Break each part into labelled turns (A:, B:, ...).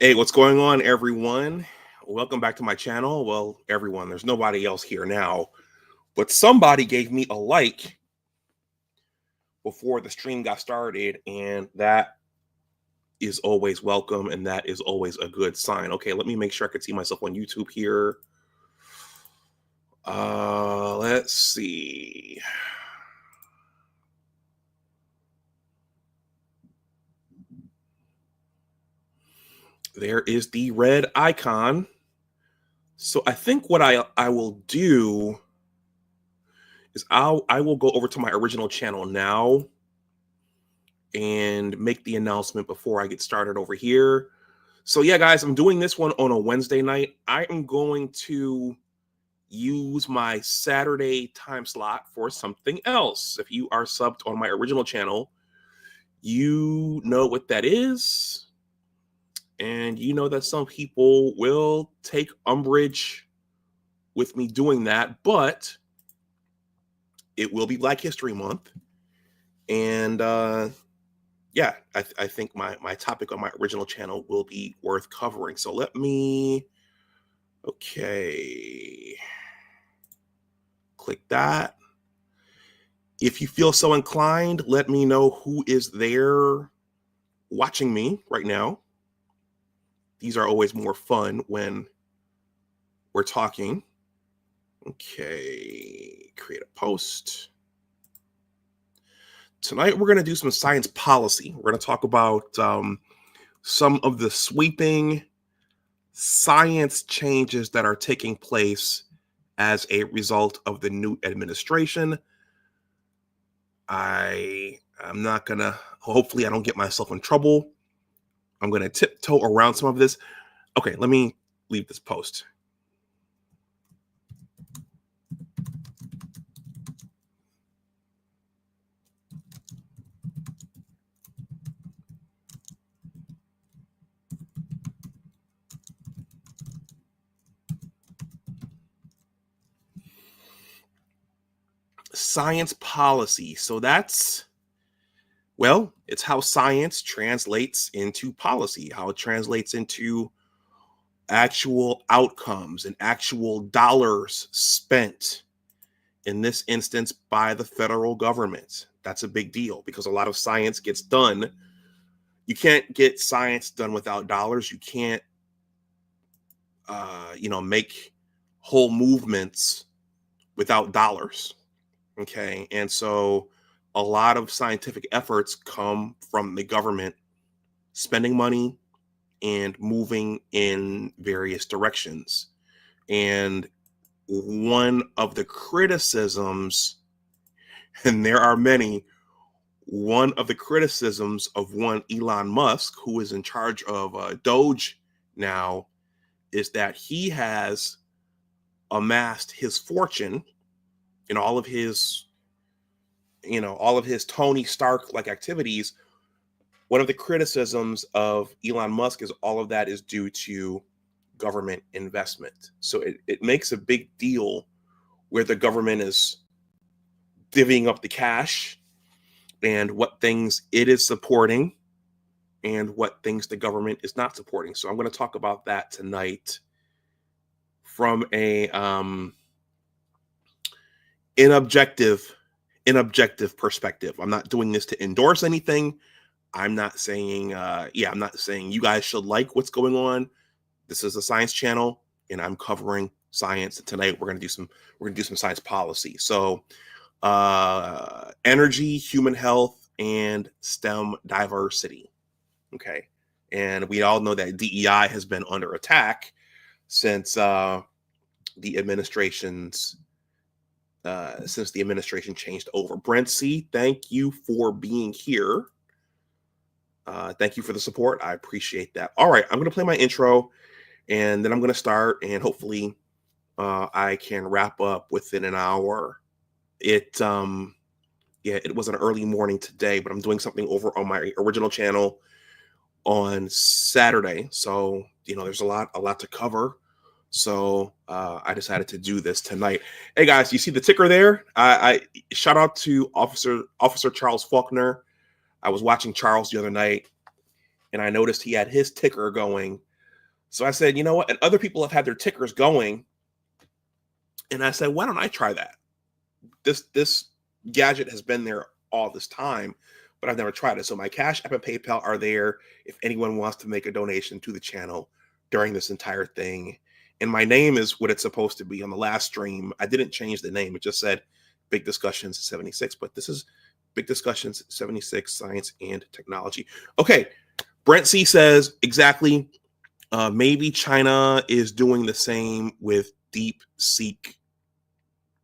A: Hey, what's going on, everyone? Welcome back to my channel. Well, everyone, there's nobody else here now, but somebody gave me a like before the stream got started, and that is always welcome, and that is always a good sign. Okay, let me make sure I can see myself on YouTube here. Let's see. There is the red icon. So I think what I will do is I will go over to my original channel now and make the announcement before I get started over here. So yeah, guys, I'm doing this one on a Wednesday night. I am going to use my Saturday time slot for something else. If you are subbed on my original channel, you know what that is. And you know that some people will take umbrage with me doing that, but it will be Black History Month. And yeah, I think my topic on my original channel will be worth covering. So let me, okay, click that. If you feel so inclined, let me know who is there watching me right now. These are always more fun when we're talking. Okay, create a post. Tonight, we're going to do some science policy. We're going to talk about some of the sweeping science changes that are taking place as a result of the new administration. I'm not going to, hopefully I don't get myself in trouble. I'm going to tiptoe around some of this. Okay, let me leave this post. Science policy. So that's, well, it's how science translates into policy, how it translates into actual outcomes and actual dollars spent, in this instance, by the federal government. That's a big deal because a lot of science gets done. You can't get science done without dollars. You can't, make whole movements without dollars. Okay. And so a lot of scientific efforts come from the government spending money and moving in various directions. And one of the criticisms, and there are many, one of the criticisms of one Elon Musk, who is in charge of Doge now, is that he has amassed his fortune in all of his Tony Stark like activities. One of the criticisms of Elon Musk is all of that is due to government investment. So it makes a big deal where the government is divvying up the cash and what things it is supporting and what things the government is not supporting. So I'm going to talk about that tonight from a an objective perspective. I'm not doing this to endorse anything. I'm not saying, I'm not saying you guys should like what's going on. This is a science channel, and I'm covering science. And tonight we're gonna do some science policy. So, energy, human health, and STEM diversity. Okay, and we all know that DEI has been under attack since the administration changed over. Brent C, thank you for being here. Thank you for the support. I appreciate that. All right, I'm going to play my intro, and then I'm going to start, and hopefully I can wrap up within an hour. It was an early morning today, but I'm doing something over on my original channel on Saturday. So, there's a lot to cover. So I decided to do this tonight. Hey guys, you see the ticker there? I shout out to Officer Charles Faulkner. I was watching Charles the other night, and I noticed he had his ticker going. So I said, you know what? And other people have had their tickers going. And I said, why don't I try that? This gadget has been there all this time, but I've never tried it. So my Cash App and PayPal are there if anyone wants to make a donation to the channel during this entire thing. And my name is what it's supposed to be on the last stream. I didn't change the name. It just said Big Discussions 76, but this is Big Discussions 76, Science and Technology. Okay. Brent C says exactly. Maybe China is doing the same with DeepSeek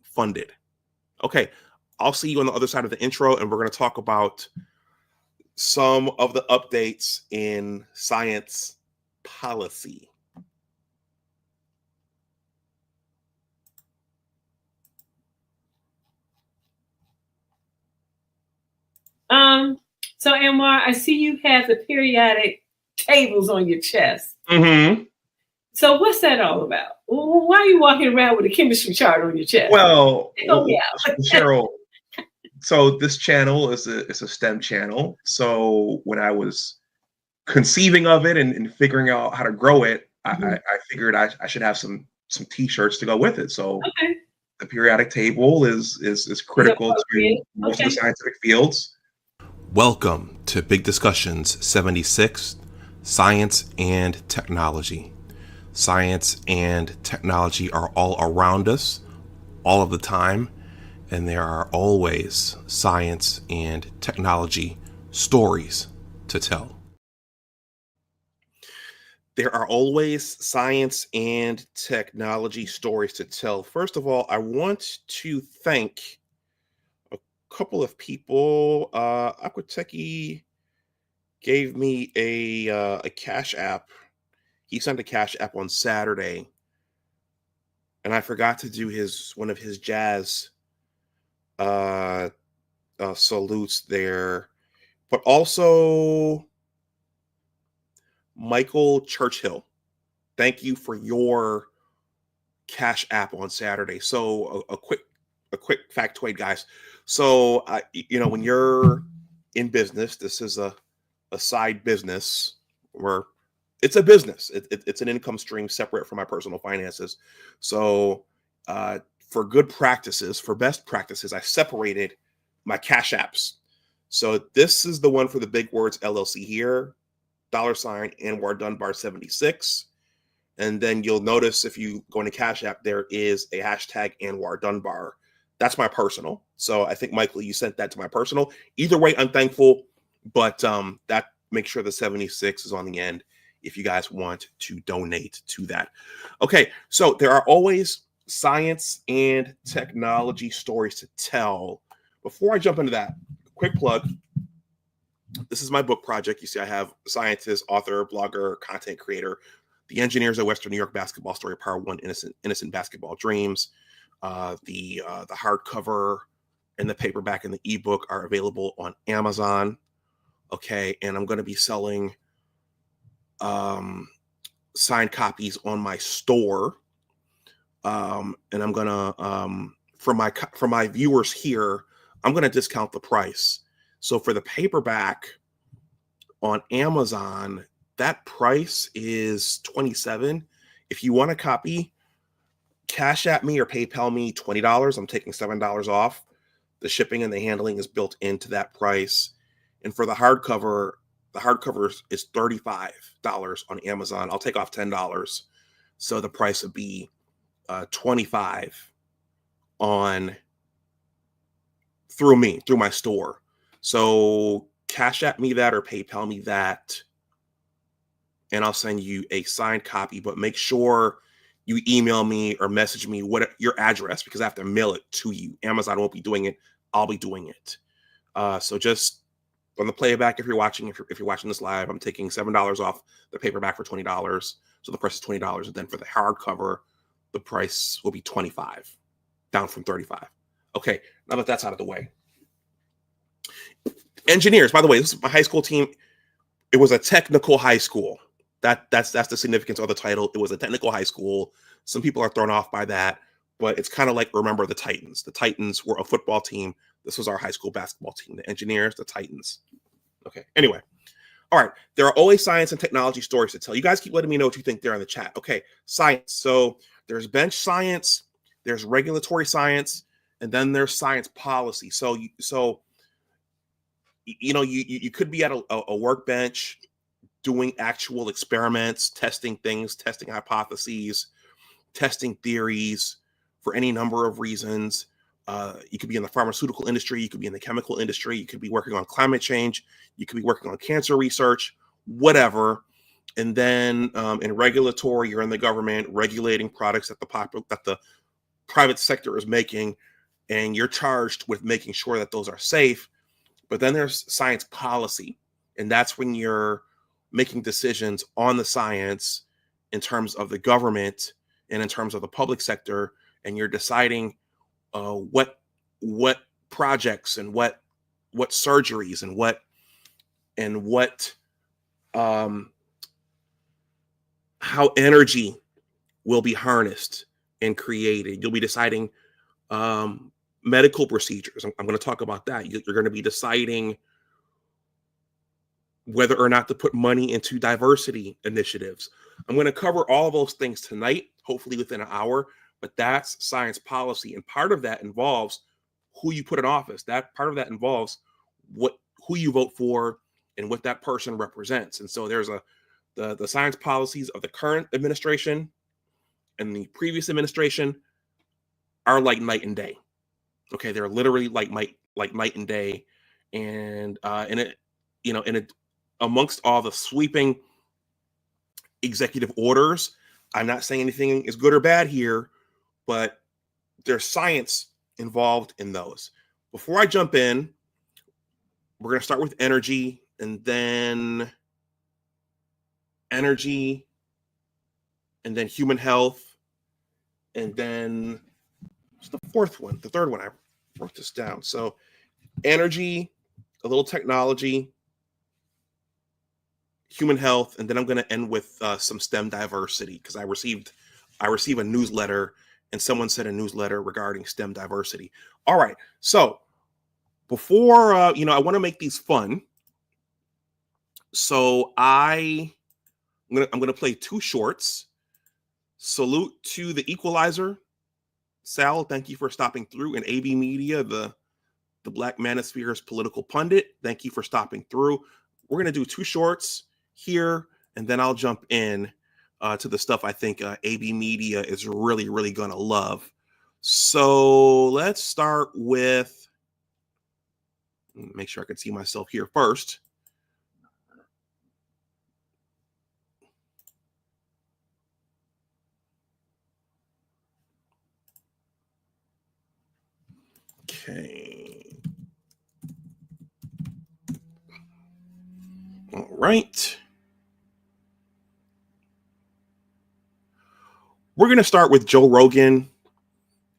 A: funded. Okay, I'll see you on the other side of the intro, and we're going to talk about some of the updates in science policy.
B: So Amar, I see you have the periodic tables on your chest.
A: Mm-hmm.
B: So what's that all about? Why are you walking around with a chemistry chart on your chest?
A: Well, Cheryl, so this channel is a STEM channel. So when I was conceiving of it and figuring out how to grow it, I figured I should have some t-shirts to go with it. So the periodic table is critical to most of the scientific fields. Welcome to Big Discussions 76, Science and Technology. Science and technology are all around us all of the time, and there are always science and technology stories to tell. There are always science and technology stories to tell. First of all, I want to thank a couple of people. Aquateki gave me a Cash App. He sent a Cash App on Saturday, and I forgot to do one of his jazz salutes there. But also Michael Churchill, thank you for your Cash App on Saturday. So a quick factoid, guys. So when you're in business, this is a side business where it's a business. It's an income stream separate from my personal finances. So for good practices, for best practices, I separated my Cash Apps. So this is the one for the Big Words LLC here, $ Anwar Dunbar 76. And then you'll notice if you go into Cash App, there is a hashtag Anwar Dunbar. That's my personal. So I think, Michael, you sent that to my personal. Either way, I'm thankful, but that makes sure the 76 is on the end if you guys want to donate to that. Okay, so there are always science and technology stories to tell. Before I jump into that, quick plug. This is my book project. You see, I have scientist, author, blogger, content creator, The Engineers of Western New York Basketball Story, Part 1, Innocent Basketball Dreams. The hardcover and the paperback and the ebook are available on Amazon. Okay, and I'm going to be selling signed copies on my store. And I'm gonna for my viewers here, I'm gonna discount the price. So for the paperback on Amazon, that price is $27. If you want a copy, Cash at me or PayPal me $20. I'm taking $7 off. The shipping and the handling is built into that price. And for the hardcover is $35 on Amazon. I'll take off $10. So the price would be $25 through my store. So Cash at me that or PayPal me that, and I'll send you a signed copy. But make sure you email me or message me your address, because I have to mail it to you. Amazon won't be doing it. I'll be doing it. So just on the playback, if you're watching this live, I'm taking $7 off the paperback for $20. So the price is $20. And then for the hardcover, the price will be $25, down from $35. Okay, now that that's out of the way. Engineers, by the way, this is my high school team. It was a technical high school. That's the significance of the title. It was a technical high school. Some people are thrown off by that, but it's kind of like Remember the Titans. The Titans were a football team. This was our high school basketball team. The Engineers, the Titans. Okay, anyway. All right. There are always science and technology stories to tell. You guys keep letting me know what you think there in the chat. Okay. Science. So there's bench science, there's regulatory science, and then there's science policy. So you could be at a workbench doing actual experiments, testing things, testing hypotheses, testing theories for any number of reasons. You could be in the pharmaceutical industry, you could be in the chemical industry, you could be working on climate change, you could be working on cancer research, whatever. And then in regulatory, you're in the government regulating products that the private sector is making, and you're charged with making sure that those are safe. But then there's science policy, and that's when you're making decisions on the science in terms of the government and in terms of the public sector, and you're deciding what projects and what surgeries and how energy will be harnessed and created. You'll be deciding medical procedures. I'm going to talk about that. You're going to be deciding whether or not to put money into diversity initiatives. I'm going to cover all of those things tonight, hopefully within an hour, but that's science policy. And part of that involves who you put in office. That part of that involves who you vote for and what that person represents. And so there's the science policies of the current administration and the previous administration are like night and day. Okay, they're literally like night and day. And amongst all the sweeping executive orders, I'm not saying anything is good or bad here, but there's science involved in those. Before I jump in, we're going to start with energy, and then human health, and then what's the third one? I wrote this down. So energy, a little technology, human health, and then I'm going to end with some STEM diversity, because I receive a newsletter, and someone sent a newsletter regarding STEM diversity. All right, so before I want to make these fun, so I'm gonna play two shorts. Salute to the Equalizer, Sal. Thank you for stopping through, and AB Media, the Black Manosphere's political pundit. Thank you for stopping through. We're gonna do two shorts here, and then I'll jump in to the stuff I think AB Media is really, really gonna love. So let's start with, make sure I can see myself here first. Okay. All right. We're going to start with Joe Rogan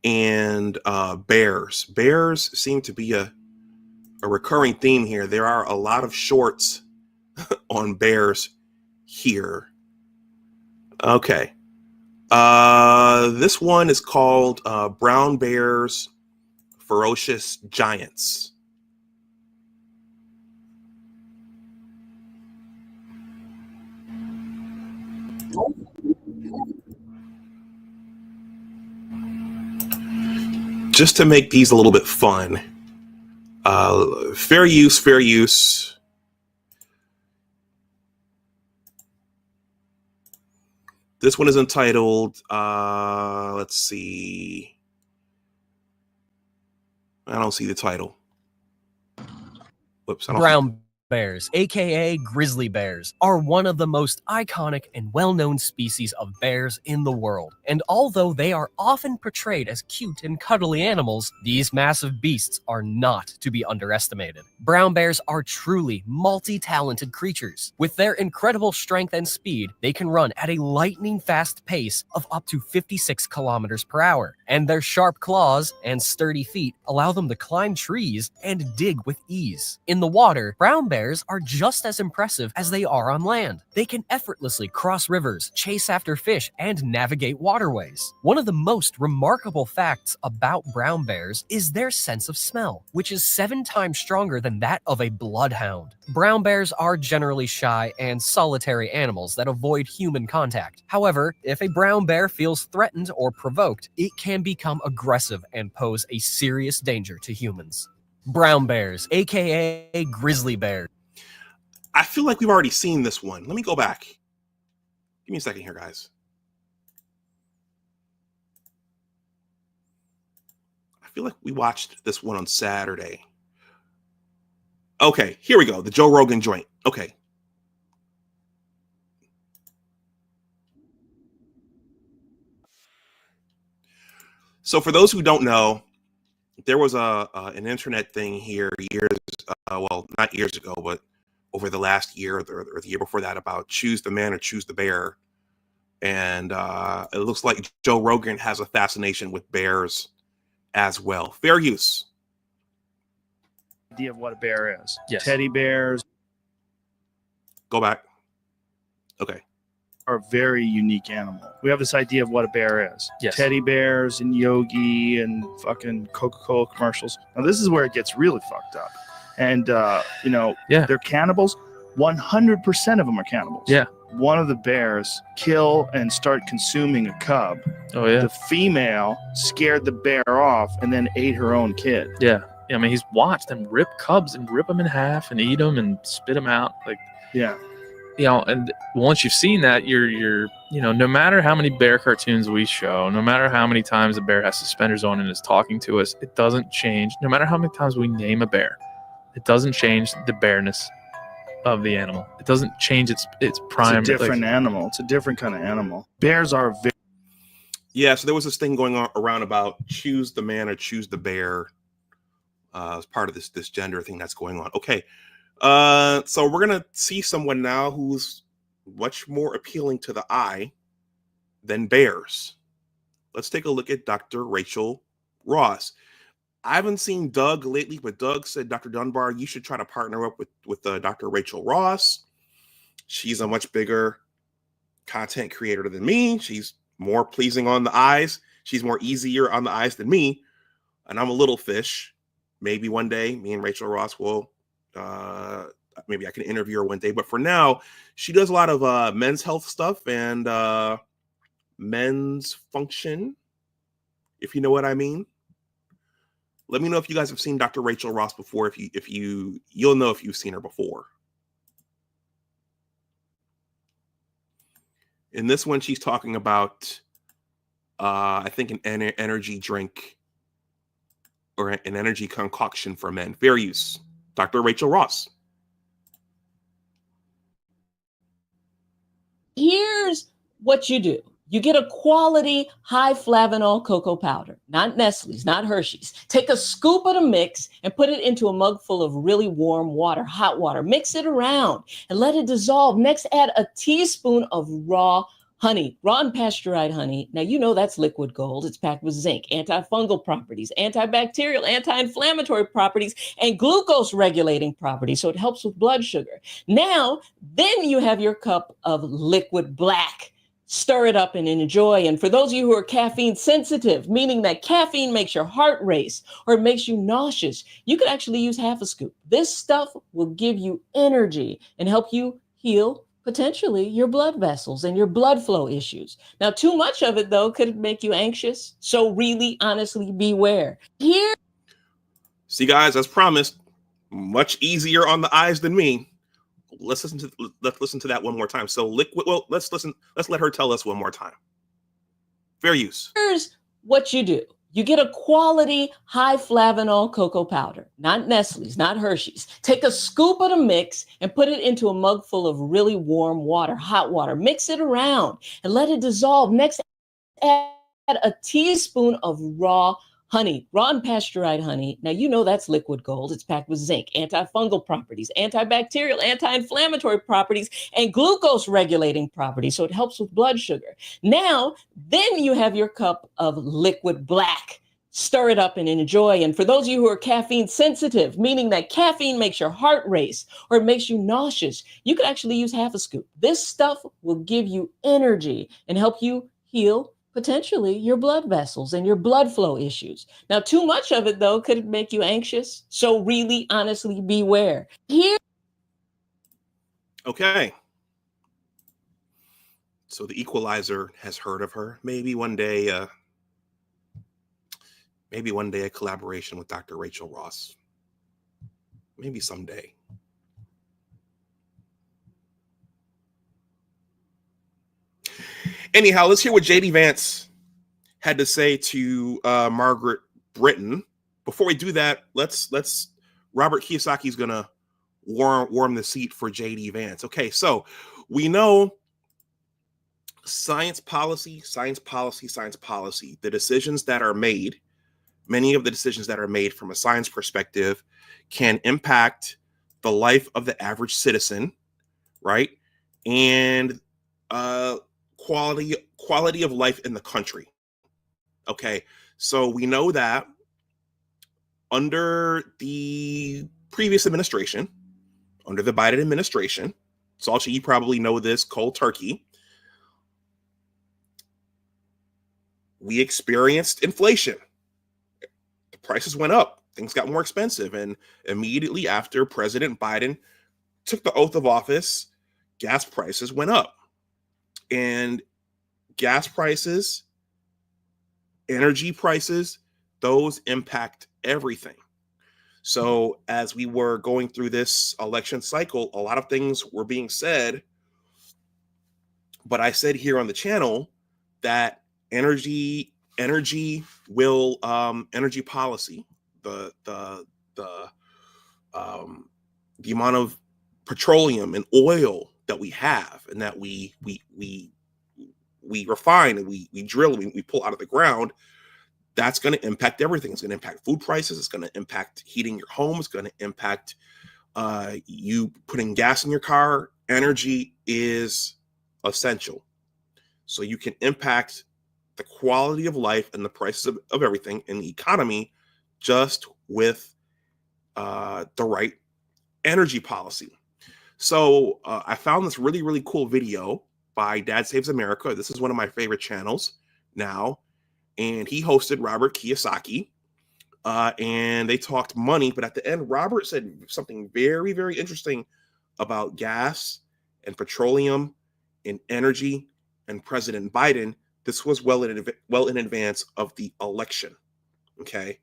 A: and bears. Bears seem to be a recurring theme here. There are a lot of shorts on bears here. Okay. This one is called Brown Bears, Ferocious Giants. Just to make these a little bit fun, fair use. This one is entitled, let's see. I don't see the title. Whoops.
C: Brown bears, aka grizzly bears, are one of the most iconic and well-known species of bears in the world. And although they are often portrayed as cute and cuddly animals, these massive beasts are not to be underestimated. Brown bears are truly multi-talented creatures. With their incredible strength and speed, they can run at a lightning-fast pace of up to 56 kilometers per hour. And their sharp claws and sturdy feet allow them to climb trees and dig with ease. In the water, brown bears bears are just as impressive as they are on land. They can effortlessly cross rivers, chase after fish, and navigate waterways. One of the most remarkable facts about brown bears is their sense of smell, which is 7 times stronger than that of a bloodhound. Brown bears are generally shy and solitary animals that avoid human contact. However, if a brown bear feels threatened or provoked, it can become aggressive and pose a serious danger to humans. Brown bears, aka grizzly bears.
A: I feel like we've already seen this one. Let me go back. Give me a second here, guys. I feel like we watched this one on Saturday. Okay, here we go. The Joe Rogan joint. Okay. So for those who don't know, there was an internet thing here years, well, not years ago, but over the last year or the year before that, about choose the man or choose the bear. And it looks like Joe Rogan has a fascination with bears as well. Fair use.
D: Idea of what a bear is.
E: Yes.
D: Teddy bears
A: Go back. Okay.
D: are a very unique animal. We have this idea of what a bear is.
E: Yes.
D: Teddy bears and Yogi and fucking Coca-Cola commercials. Now this is where it gets really fucked up. And
E: Yeah.
D: they're cannibals. 100% of them are cannibals.
E: Yeah.
D: One of the bears kill and start consuming a cub.
E: Oh yeah.
D: The female scared the bear off and then ate her own kid.
E: Yeah. I mean, he's watched them rip cubs and rip them in half and eat them and spit them out. Like,
D: Yeah.
E: and once you've seen that, you're no matter how many bear cartoons we show, no matter how many times the bear has suspenders on and is talking to us, it doesn't change. No matter how many times we name a bear, it doesn't change the bearness of the animal. It doesn't change its prime.
D: It's a different animal. It's a different kind of animal. Bears are very
A: Yeah, so there was this thing going on around about choose the man or choose the bear as part of this gender thing that's going on. Okay. So we're going to see someone now who's much more appealing to the eye than bears. Let's take a look at Dr. Rachel Ross. I haven't seen Doug lately, but Doug said, Dr. Dunbar, you should try to partner up with Dr. Rachel Ross. She's a much bigger content creator than me. She's more pleasing on the eyes. She's more easier on the eyes than me. And I'm a little fish. Maybe one day me and Rachel Ross will, maybe I can interview her one day. But for now, she does a lot of men's health stuff and men's function, if you know what I mean. Let me know if you guys have seen Dr. Rachel Ross before. You'll know if you've seen her before. In this one, she's talking about, I think, an energy drink or an energy concoction for men. Fair use. Dr. Rachel Ross.
B: Here's what you do. You get a quality high flavanol cocoa powder, not Nestle's, not Hershey's. Take a scoop of the mix and put it into a mug full of really warm water, hot water. Mix it around and let it dissolve. Next, add a teaspoon of raw honey, raw and pasteurized honey. Now, you know that's liquid gold. It's packed with zinc, antifungal properties, antibacterial, anti-inflammatory properties, and glucose regulating properties. So it helps with blood sugar. Now, then you have your cup of liquid black. Stir it up and enjoy. And for those of you who are caffeine sensitive, meaning that caffeine makes your heart race or it makes you nauseous, you could actually use half a scoop. This stuff will give you energy and help you heal potentially your blood vessels and your blood flow issues. Now, too much of it, though, could make you anxious. So really, honestly, beware. Here.
A: See, guys, as promised, much easier on the eyes than me. Let's listen to that one more time. So liquid. Well, let's listen. Let's let her tell us one more time. Fair use.
B: Here's what you do. You get a quality high flavanol cocoa powder, not Nestle's, not Hershey's. Take a scoop of the mix and put it into a mug full of really warm water, hot water. Mix it around and let it dissolve. Next, add a teaspoon of raw honey, raw and pasteurized honey. Now, you know that's liquid gold. It's packed with zinc, antifungal properties, antibacterial, anti-inflammatory properties, and glucose regulating properties. So it helps with blood sugar. Now, then you have your cup of liquid black. stir it up and enjoy. And for those of you who are caffeine sensitive, meaning that caffeine makes your heart race or it makes you nauseous, you could actually use half a scoop. This stuff will give you energy and help you heal potentially your blood vessels and your blood flow issues. Now, too much of it, though, could make you anxious. So really, honestly, beware. Here.
A: Okay. So the Equalizer has heard of her. Maybe one day a collaboration with Dr. Rachel Ross. Maybe someday. Anyhow, let's hear what JD Vance had to say to Margaret Brennan. Before we do that, let's Robert Kiyosaki's gonna warm the seat for JD Vance. Okay, so we know science policy. The decisions that are made, many of the decisions that are made from a science perspective, can impact the life of the average citizen, right? And quality of life in the country. Okay, so we know that under the previous administration, under the Biden administration, Salchi, you probably know this cold turkey, we experienced inflation. The prices went up, things got more expensive, and immediately after President Biden took the oath of office, gas prices went up. And gas prices, energy prices, those impact everything. So as we were going through this election cycle, a lot of things were being said, but I said here on the channel that energy policy, the amount of petroleum and oil that we have and that we refine and we drill and we pull out of the ground, that's going to impact everything. It's going to impact food prices. It's going to impact heating your home. It's going to impact you putting gas in your car. Energy is essential. So you can impact the quality of life and the prices of everything in the economy just with the right energy policy. So I found this really, really cool video by Dad Saves America. This is one of my favorite channels now. And he hosted Robert Kiyosaki. And they talked money. But at the end, Robert said something very, very interesting about gas and petroleum and energy and President Biden. This was well in advance of the election. Okay.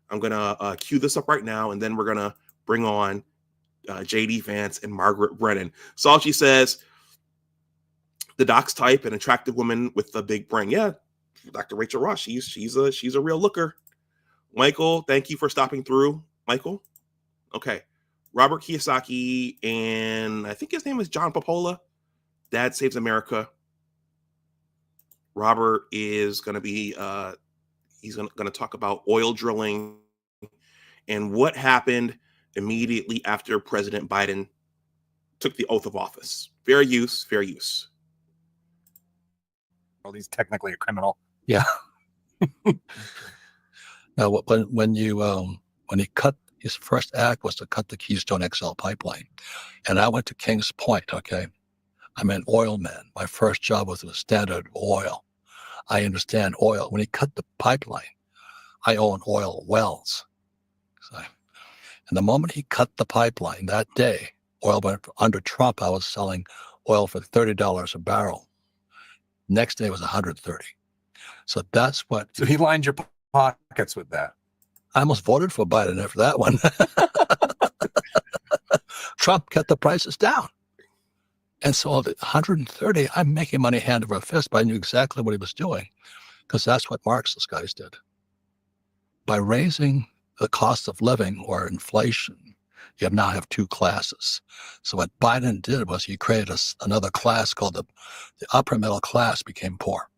A: I'm going to cue this up right now. And then we're going to bring on JD Vance and Margaret Brennan. Salchi says, the doc's type, an attractive woman with a big brain. Yeah, Dr. Rachel Ross, she's a real looker. Michael, thank you for stopping through. Michael? Okay. Robert Kiyosaki, and I think his name is John Popola. Dad Saves America. Robert is going to be, he's going to talk about oil drilling and what happened immediately after President Biden took the oath of office. Fair use.
F: Well, he's technically a criminal.
G: Yeah. Now, when he cut, his first act was to cut the Keystone XL pipeline, and I went to Kings Point. Okay, I'm an oil man. My first job was with Standard Oil. I understand oil. When he cut the pipeline, I own oil wells. And the moment he cut the pipeline that day, oil went under Trump. I was selling oil for $30 a barrel. Next day was 130. So that's what.
F: So he lined your pockets with that.
G: I almost voted for Biden after that one. Trump kept the prices down. And so at 130, I'm making money hand over fist, but I knew exactly what he was doing because that's what Marxist guys did. By raising the cost of living or inflation, you now have two classes. So what Biden did was he created another class called the upper middle class became poor.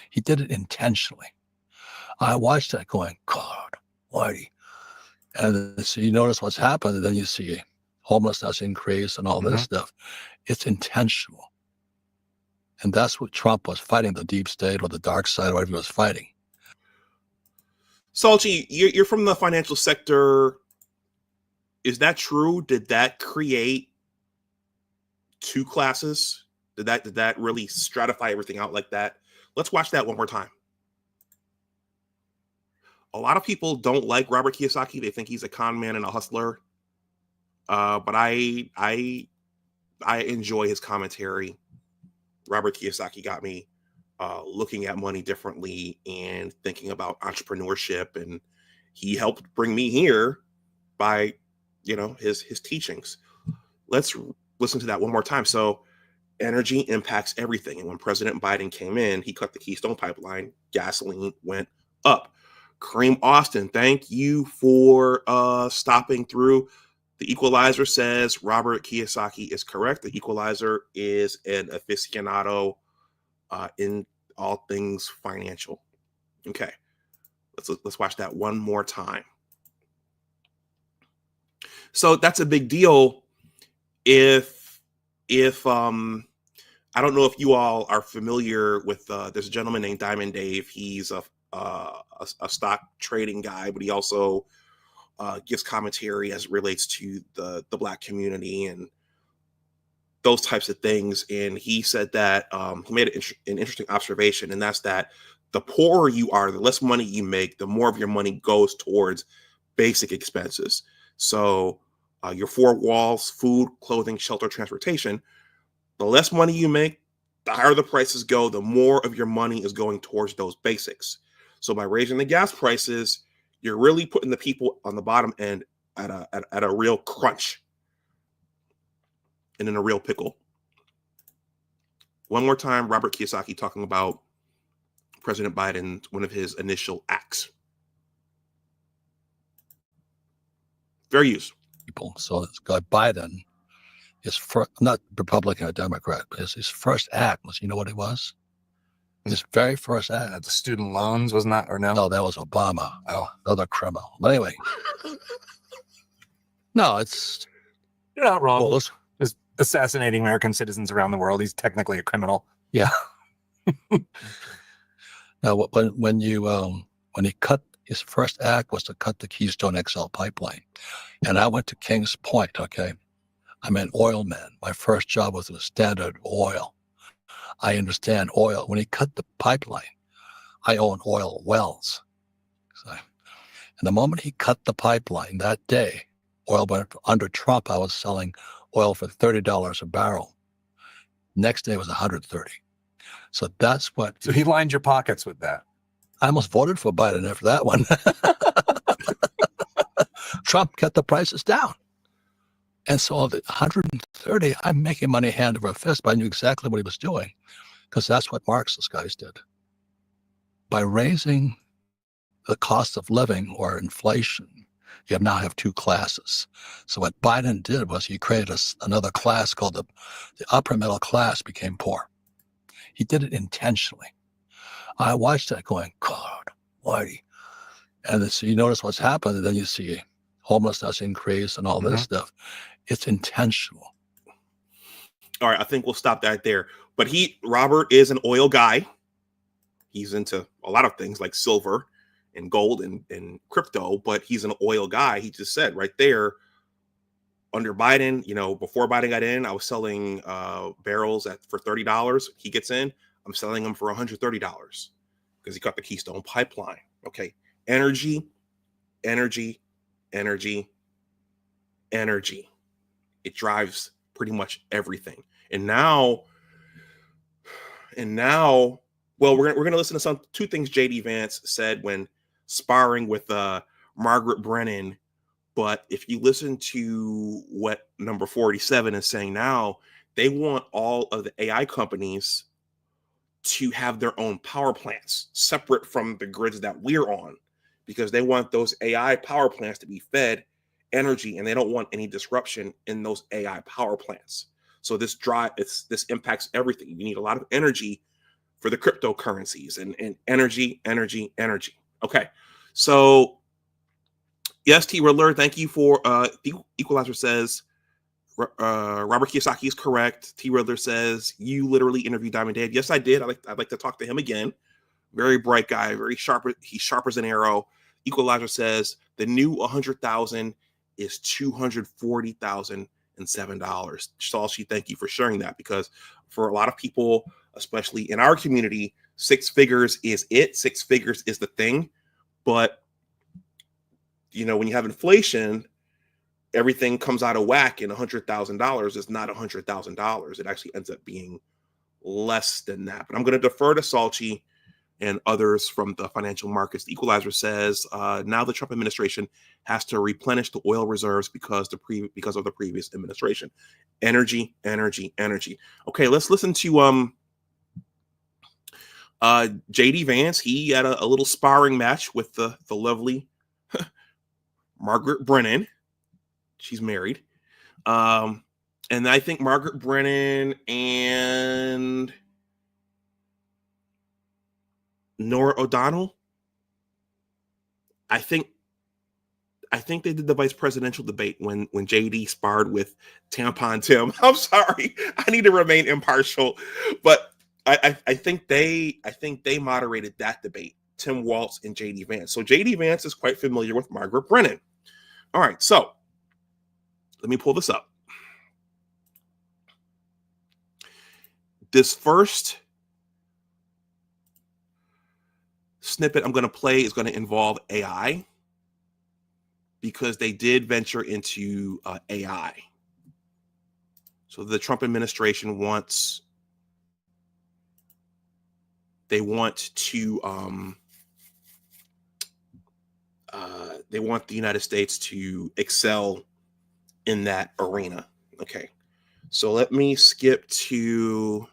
G: He did it intentionally. I watched that going, God, why? And so you notice what's happened, and then you see homelessness increase and all this stuff. It's intentional. And that's what Trump was fighting, the deep state or the dark side, or whatever he was fighting.
A: Salchi, you're from the financial sector. Is that true? Did that create two classes? Did that really stratify everything out like that? Let's watch that one more time. A lot of people don't like Robert Kiyosaki. They think he's a con man and a hustler. But I enjoy his commentary. Robert Kiyosaki got me looking at money differently and thinking about entrepreneurship, and he helped bring me here by, his teachings. Let's listen to that one more time. So, energy impacts everything, and when President Biden came in, he cut the Keystone Pipeline. Gasoline went up. Kareem Austin, thank you for stopping through. The Equalizer says Robert Kiyosaki is correct. The Equalizer is an aficionado in all things financial. Okay, let's watch that one more time. So that's a big deal. If I don't know if you all are familiar with there's a gentleman named Diamond Dave. He's a stock trading guy, but he also gives commentary as it relates to the Black community and those types of things. And he said that he made an interesting observation, and that's that the poorer you are, the less money you make, the more of your money goes towards basic expenses. So your four walls, food, clothing, shelter, transportation, the less money you make, the higher the prices go, the more of your money is going towards those basics. So by raising the gas prices, you're really putting the people on the bottom end at a real crunch and in a real pickle. One more time, Robert Kiyosaki talking about President Biden, one of his initial acts. Fair use.
G: People. So this guy Biden, not Republican or Democrat, but his first act was, you know what it was? His very first act.
F: The student loans, wasn't that, or no?
G: No, that was Obama.
F: Oh.
G: Another criminal. But anyway. No, it's...
F: You're not wrong.
G: Well,
F: Just assassinating American citizens around the world. He's technically a criminal.
G: yeah. Now, when he cut, his first act was to cut the Keystone XL pipeline. And I went to Kings Point, okay? I'm an oil man. My first job was with Standard Oil. I understand oil. When he cut the pipeline, I own oil wells. And the moment he cut the pipeline that day, oil went under Trump. I was selling oil for $30 a barrel. Next day was $130. So that's what.
F: So he lined your pockets with that.
G: I almost voted for Biden after that one. Trump cut the prices down. And so the 130, I'm making money hand over fist, but I knew exactly what he was doing, because that's what Marxist guys did. By raising the cost of living or inflation, you now have two classes. So what Biden did was he created another class called the upper middle class became poor. He did it intentionally. I watched that going, God, why? And so you notice what's happened, and then you see homelessness increase and all this stuff. It's intentional.
A: All right, I think we'll stop that there. But Robert is an oil guy. He's into a lot of things like silver and gold and crypto, but he's an oil guy. He just said right there, under Biden, before Biden got in, I was selling barrels for $30. He gets in, I'm selling them for $130 because he cut the Keystone Pipeline. Okay, energy. It drives pretty much everything. And now, well, we're gonna listen to two things JD Vance said when sparring with Margaret Brennan. But if you listen to what number 47 is saying now, they want all of the AI companies to have their own power plants separate from the grids that we're on, because they want those AI power plants to be fed energy, and they don't want any disruption in those AI power plants. So this impacts everything. You need a lot of energy for the cryptocurrencies and energy. Okay, so yes, T Riddler, thank you for the Equalizer says Robert Kiyosaki is correct. T Riddler says you literally interviewed Diamond Dave. Yes, I did. I'd like to talk to him again. Very bright guy, very sharp. He's sharp as an arrow. Equalizer says the new 100,000 is $240,007. Salshi, thank you for sharing that, because for a lot of people, especially in our community, six figures is it. Six figures is the thing. But, you know, when you have inflation, everything comes out of whack, and $100,000 is not $100,000. It actually ends up being less than that. But I'm going to defer to Salchi and others from the financial markets. The Equalizer says now the Trump administration has to replenish the oil reserves because of the previous administration. Energy. Okay, let's listen to JD Vance. He had a little sparring match with the lovely Margaret Brennan. She's married. And I think Margaret Brennan and Nora O'Donnell, I think they did the vice presidential debate when JD sparred with Tampon Tim. I'm sorry, I need to remain impartial, but I think they moderated that debate, Tim Walz and JD Vance. So JD Vance is quite familiar with Margaret Brennan. All right, so let me pull this up. This first snippet I'm going to play is going to involve AI, because they did venture into AI. So the Trump administration wants the United States to excel in that arena. Okay, so let me skip to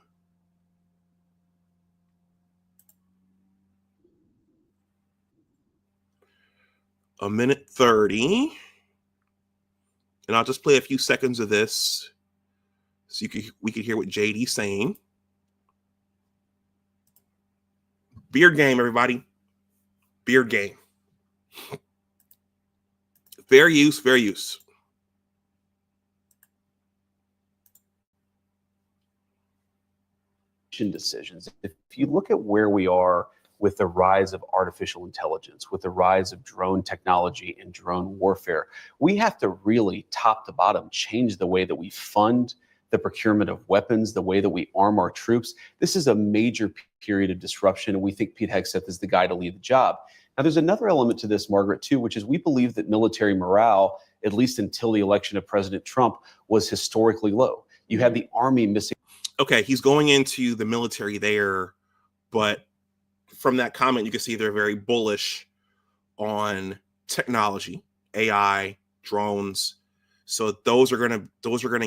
A: a minute 30, and I'll just play a few seconds of this so we could hear what JD's saying. Beard game, everybody. Beard game. Fair use, fair use.
H: Decisions. If you look at where we are with the rise of artificial intelligence, with the rise of drone technology and drone warfare, we have to really top to bottom change the way that we fund the procurement of weapons, the way that we arm our troops. This is a major period of disruption, and we think Pete Hegseth is the guy to lead the job. Now, there's another element to this, Margaret, too, which is we believe that military morale, at least until the election of President Trump, was historically low. You had the Army missing.
A: Okay, he's going into the military there, but from that comment, you can see they're very bullish on technology, AI, drones. So those are gonna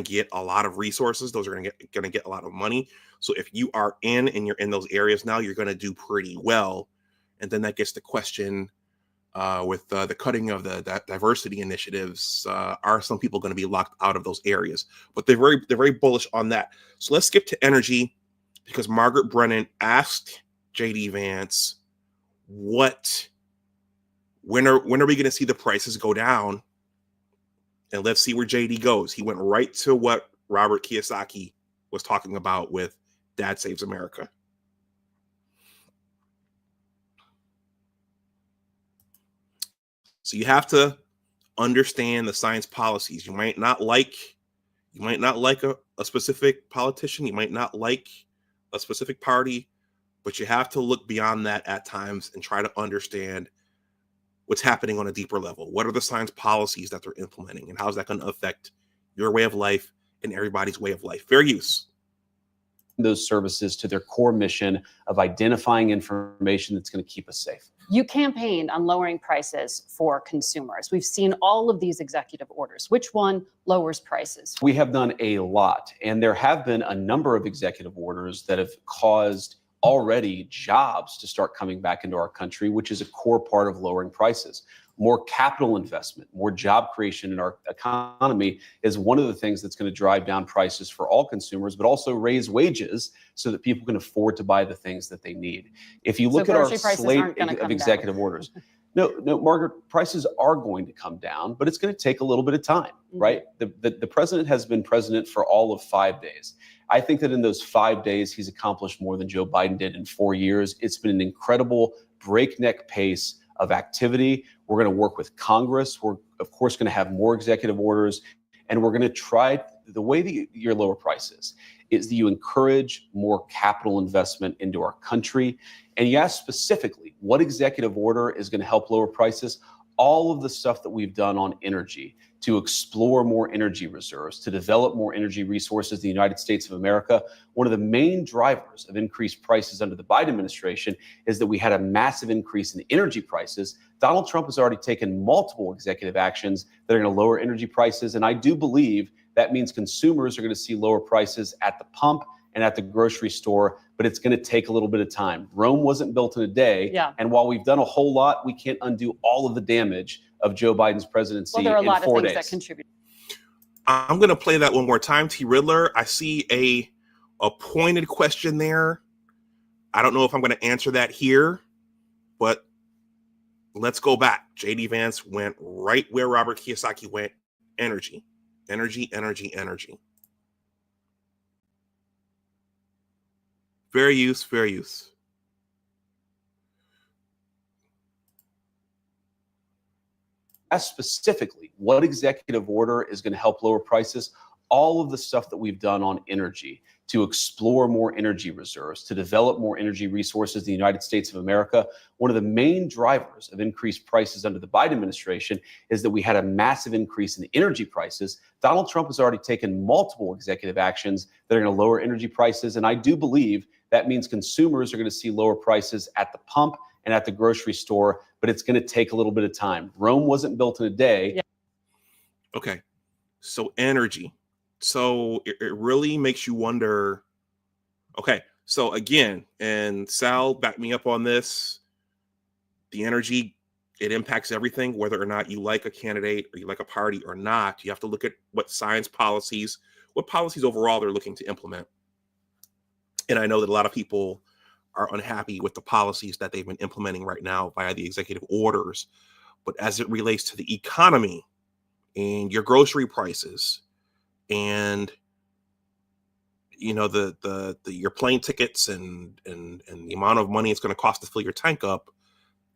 A: get a lot of resources. Those are gonna get a lot of money. So if you are and you're in those areas now, you're gonna do pretty well. And then that gets the question with the cutting of the diversity initiatives. Are some people going to be locked out of those areas? But they're very bullish on that. So let's skip to energy, because Margaret Brennan asked JD Vance, when are we going to see the prices go down? And let's see where JD goes. He went right to what Robert Kiyosaki was talking about with Dad Saves America. So you have to understand the science policies. You might not like a specific politician. You might not like a specific party, but you have to look beyond that at times and try to understand what's happening on a deeper level. What are the science policies that they're implementing, and how is that going to affect your way of life and everybody's way of life? Fair use.
H: Those services to their core mission of identifying information that's going to keep us safe.
I: You campaigned on lowering prices for consumers. We've seen all of these executive orders. Which one lowers prices?
H: We have done a lot, and there have been a number of executive orders that have caused already jobs to start coming back into our country, which is a core part of lowering prices. More capital investment, more job creation in our economy is one of the things that's going to drive down prices for all consumers, but also raise wages so that people can afford to buy the things that they need. If you look at our slate of executive orders, no, Margaret, prices are going to come down, but it's going to take a little bit of time, right? The president has been president for all of 5 days. I think that in those 5 days, he's accomplished more than Joe Biden did in 4 years. It's been an incredible breakneck pace of activity. We're going to work with Congress. We're, of course, going to have more executive orders. And we're going to try, the way that you lower prices is that you encourage more capital investment into our country. And you ask specifically, what executive order is going to help lower prices? All of the stuff that we've done on energy, to explore more energy reserves, to develop more energy resources in the United States of America. One of the main drivers of increased prices under the Biden administration is that we had a massive increase in energy prices. Donald Trump has already taken multiple executive actions that are going to lower energy prices. And I do believe that means consumers are going to see lower prices at the pump and at the grocery store, but it's going to take a little bit of time. Rome wasn't built in a day.
I: Yeah.
H: And while we've done a whole lot, we can't undo all of the damage of Joe Biden's presidency
I: Well, there are a
H: in
I: lot of
H: 4
I: things
H: days.
I: that contribute.
A: I'm going to play that one more time. T. Riddler, I see a pointed question there. I don't know if I'm going to answer that here, but let's go back. JD Vance went right where Robert Kiyosaki went. Energy, energy, energy, energy. Fair use, fair use.
H: Ask specifically, what executive order is going to help lower prices? All of the stuff that we've done on energy, to explore more energy reserves, to develop more energy resources in the United States of America. One of the main drivers of increased prices under the Biden administration is that we had a massive increase in energy prices. Donald Trump has already taken multiple executive actions that are going to lower energy prices. And I do believe that means consumers are going to see lower prices at the pump and at the grocery store, but it's going to take a little bit of time. Rome wasn't built in a day.
I: Yeah.
A: Okay, so energy. So it really makes you wonder. Okay, so again, and Sal, back me up on this. The energy, it impacts everything, whether or not you like a candidate or you like a party or not. You have to look at what policies overall they're looking to implement. And I know that a lot of people are unhappy with the policies that they've been implementing right now via the executive orders. But as it relates to the economy and your grocery prices and your plane tickets and the amount of money it's going to cost to fill your tank up,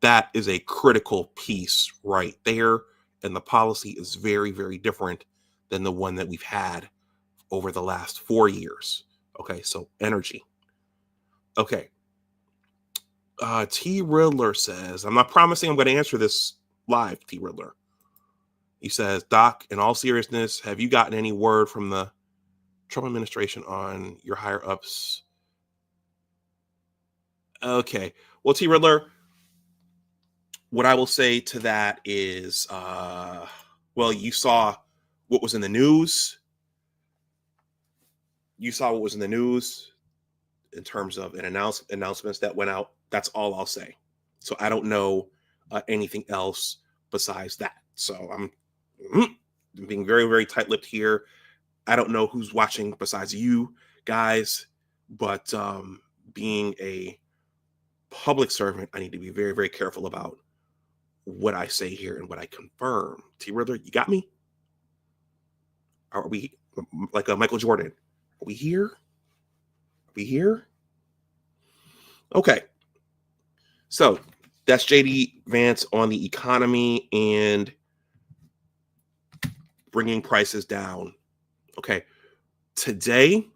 A: that is a critical piece right there. And the policy is very, very different than the one that we've had over the last 4 years. Okay, so energy. Okay. T. Riddler says, I'm not promising I'm going to answer this live, T. Riddler. He says, Doc, in all seriousness, have you gotten any word from the Trump administration on your higher ups? Okay. Well, T. Riddler, what I will say to that is, well, you saw what was in the news. You saw what was in the news in terms of announcements that went out. That's all I'll say. So I don't know anything else besides that. So I'm being very, very tight-lipped here. I don't know who's watching besides you guys, but being a public servant, I need to be very, very careful about what I say here and what I confirm. T. Riddler, you got me? Are we like Michael Jordan? Are we here? Are we here? Okay. So that's JD Vance on the economy and bringing prices down. Okay. Today,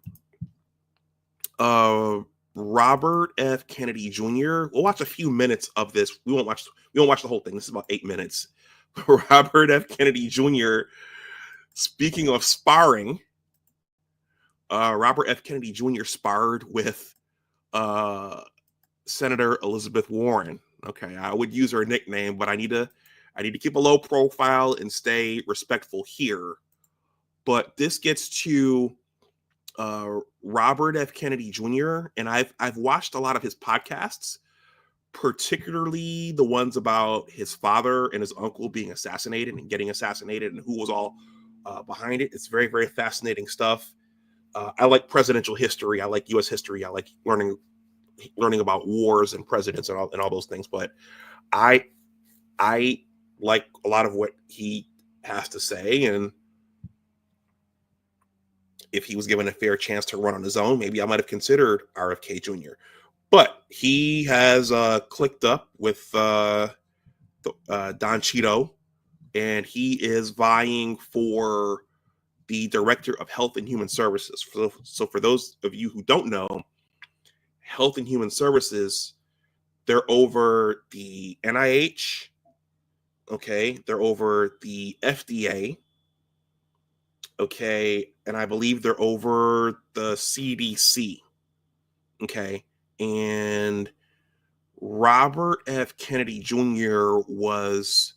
A: Robert F. Kennedy Jr. We'll watch a few minutes of this. We won't watch the whole thing. This is about 8 minutes. Robert F. Kennedy Jr. Speaking of sparring, Robert F. Kennedy Jr. sparred with Senator Elizabeth Warren. Okay, I would use her nickname, but I need to keep a low profile and stay respectful here. But this gets to Robert F. Kennedy Jr. and I've watched a lot of his podcasts, particularly the ones about his father and his uncle being assassinated and getting assassinated and who was all behind it. It's very, very fascinating stuff. I like presidential history. I like U.S. history. I like learning about wars and presidents and all those things. But I like a lot of what he has to say, and if he was given a fair chance to run on his own, maybe I might have considered RFK Jr. But he has clicked up with Don Cheeto, and he is vying for the Director of Health and Human Services. So for those of you who don't know, Health and Human Services, they're over the NIH, okay? They're over the FDA, okay? And I believe they're over the CDC, okay? And Robert F. Kennedy Jr. was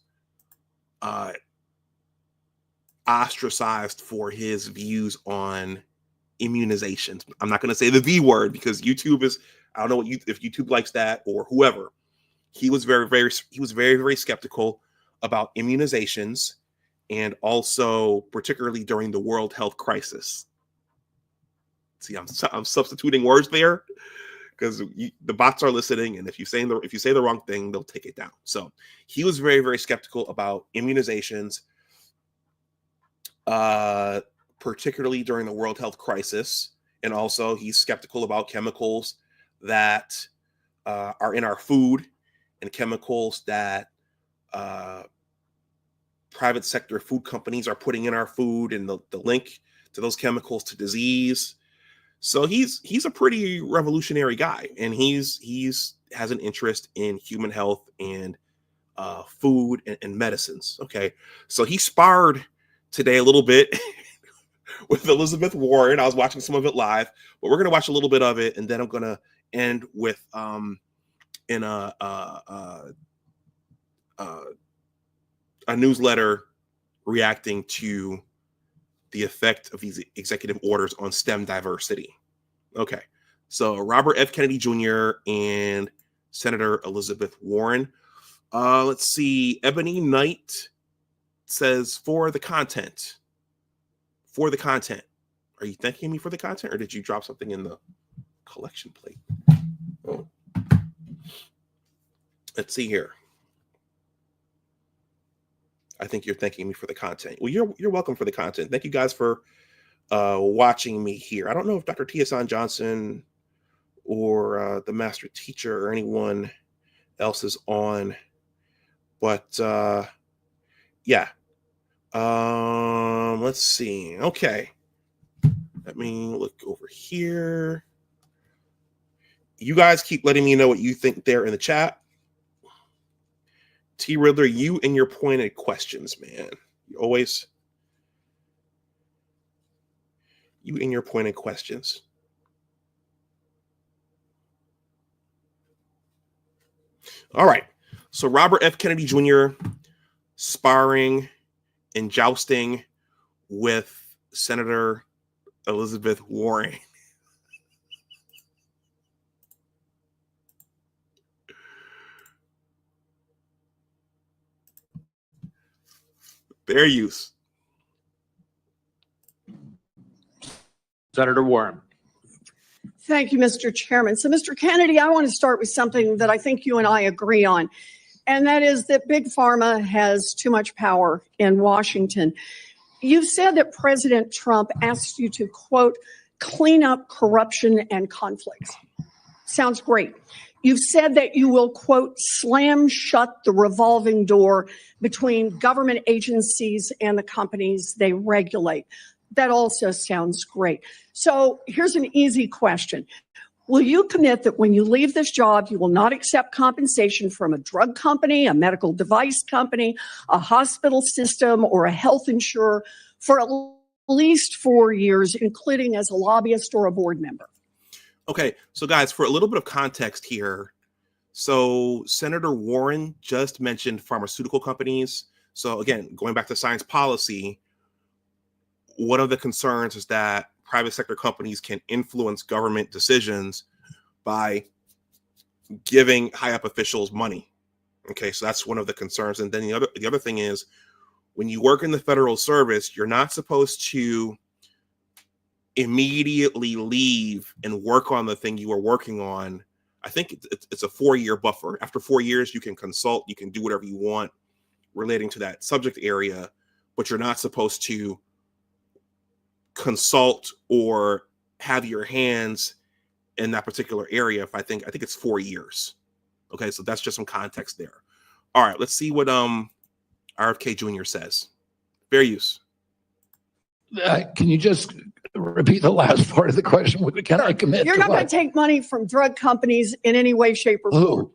A: ostracized for his views on immunizations. I'm not going to say the V word because YouTube is, I don't know if YouTube likes that or whoever. He was very skeptical about immunizations, and also particularly during the World Health Crisis. See, I'm substituting words there because the bots are listening, and if you say the wrong thing, they'll take it down. So he was very skeptical about immunizations, particularly during the World Health Crisis, and also he's skeptical about chemicals that are in our food and chemicals that private sector food companies are putting in our food, and the link to those chemicals to disease. So he's a pretty revolutionary guy, and he's has an interest in human health and food and medicines. Okay, so he sparred today a little bit with Elizabeth Warren. I was watching some of it live, but we're gonna watch a little bit of it, and then I'm gonna end with in a newsletter reacting to the effect of these executive orders on STEM diversity. Okay, so Robert F. Kennedy Jr. and Senator Elizabeth Warren. Let's see. Ebony Knight says, for the content. For the content. Are you thanking me for the content, or did you drop something in the collection plate? Oh. Let's see here. I think you're thanking me for the content. Well, you're welcome for the content. Thank you guys for watching me here. I don't know if Dr. Tia-san Johnson or the master teacher or anyone else is on, but yeah. Let's see. Okay. Let me look over here. You guys keep letting me know what you think there in the chat. T. Riddler, you and your pointed questions, man. You and your pointed questions. All right. So Robert F. Kennedy Jr. sparring and jousting with Senator Elizabeth Warren. Fair use.
J: Senator Warren.
K: Thank you, Mr. Chairman. So, Mr. Kennedy, I want to start with something that I think you and I agree on, and that is that Big Pharma has too much power in Washington. You've said that President Trump asked you to, quote, clean up corruption and conflicts. Sounds great. You've said that you will, quote, slam shut the revolving door between government agencies and the companies they regulate. That also sounds great. So here's an easy question. Will you commit that when you leave this job, you will not accept compensation from a drug company, a medical device company, a hospital system, or a health insurer for at least 4 years, including as a lobbyist or a board member?
A: Okay, so guys, for a little bit of context here, so Senator Warren just mentioned pharmaceutical companies. So again, going back to science policy, one of the concerns is that private sector companies can influence government decisions by giving high up officials money. Okay, so that's one of the concerns. And then the other thing is, when you work in the federal service, you're not supposed to immediately leave and work on the thing you are working on. I think it's a 4-year buffer. After 4 years, you can consult, you can do whatever you want relating to that subject area, but you're not supposed to consult or have your hands in that particular area. I think it's 4 years. Okay, so that's just some context there. All right, let's see what RFK Jr. says. Fair use.
G: Can you just repeat the last part of the question? Can I commit
K: You're
G: to
K: not going
G: what?
K: to take money from drug companies in any way, shape, or form.
G: Who?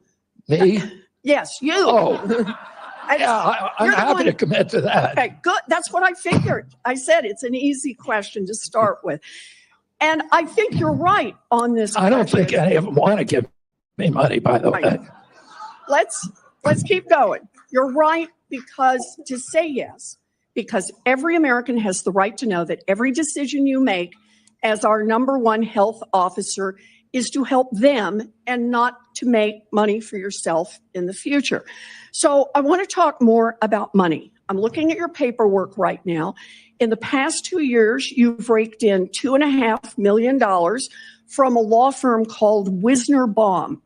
G: Me?
K: Yes, you.
G: Oh, yeah, I'm
K: You're the
G: happy
K: one-
G: to commit to that.
K: Okay, good. That's what I figured. I said it's an easy question to start with. And I think you're right on this.
G: I don't
K: question.
G: think any of them want to give me money, by the
K: Right.
G: way.
K: Let's keep going. You're right, because to say yes, because every American has the right to know that every decision you make as our number one health officer is to help them and not to make money for yourself in the future. So I want to talk more about money. I'm looking at your paperwork right now. In the past 2 years, you've raked in $2.5 million from a law firm called Wisner Baum.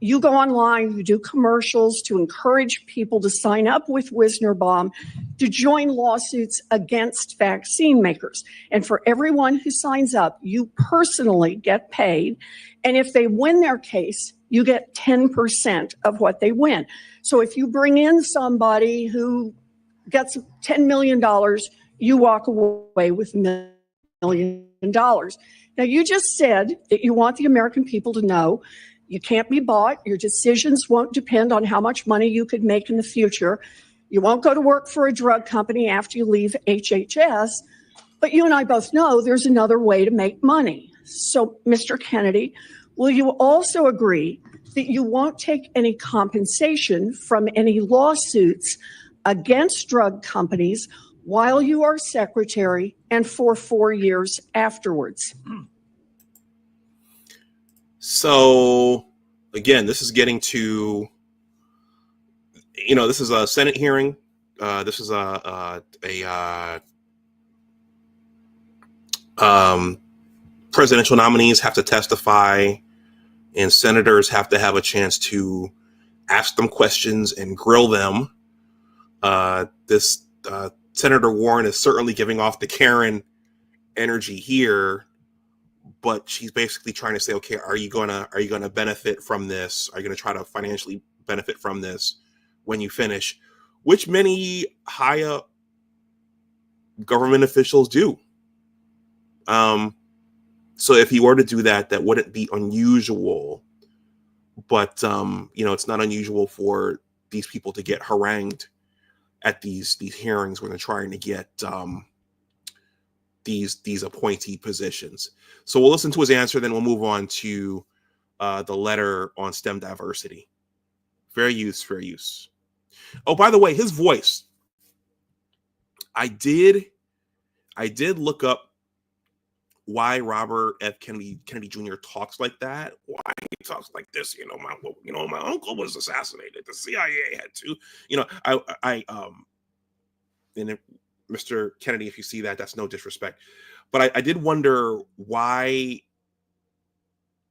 K: You go online, you do commercials to encourage people to sign up with Wisner Baum to join lawsuits against vaccine makers. And for everyone who signs up, you personally get paid. And if they win their case, you get 10% of what they win. So if you bring in somebody who gets $10 million, you walk away with $1 million. Now, you just said that you want the American people to know you can't be bought. Your decisions won't depend on how much money you could make in the future. You won't go to work for a drug company after you leave HHS. But you and I both know there's another way to make money. So, Mr. Kennedy, will you also agree that you won't take any compensation from any lawsuits against drug companies while you are secretary and for 4 years afterwards?
A: So again, this is getting to, this is a Senate hearing. This is presidential nominees have to testify, and senators have to have a chance to ask them questions and grill them. This Senator Warren is certainly giving off the Karen energy here, but she's basically trying to say, okay, are you gonna benefit from this? Are you gonna try to financially benefit from this when you finish? Which many high government officials do. So if he were to do that, that wouldn't be unusual. But it's not unusual for these people to get harangued at these hearings when they're trying to get these appointee positions. So we'll listen to his answer, then we'll move on to the letter on STEM diversity. Fair use. Oh, by the way, his voice. I did look up why Robert F. Kennedy Jr. talks like that. Why he talks like this? My uncle was assassinated. The CIA had to. And Mr. Kennedy, if you see that, that's no disrespect. But I did wonder why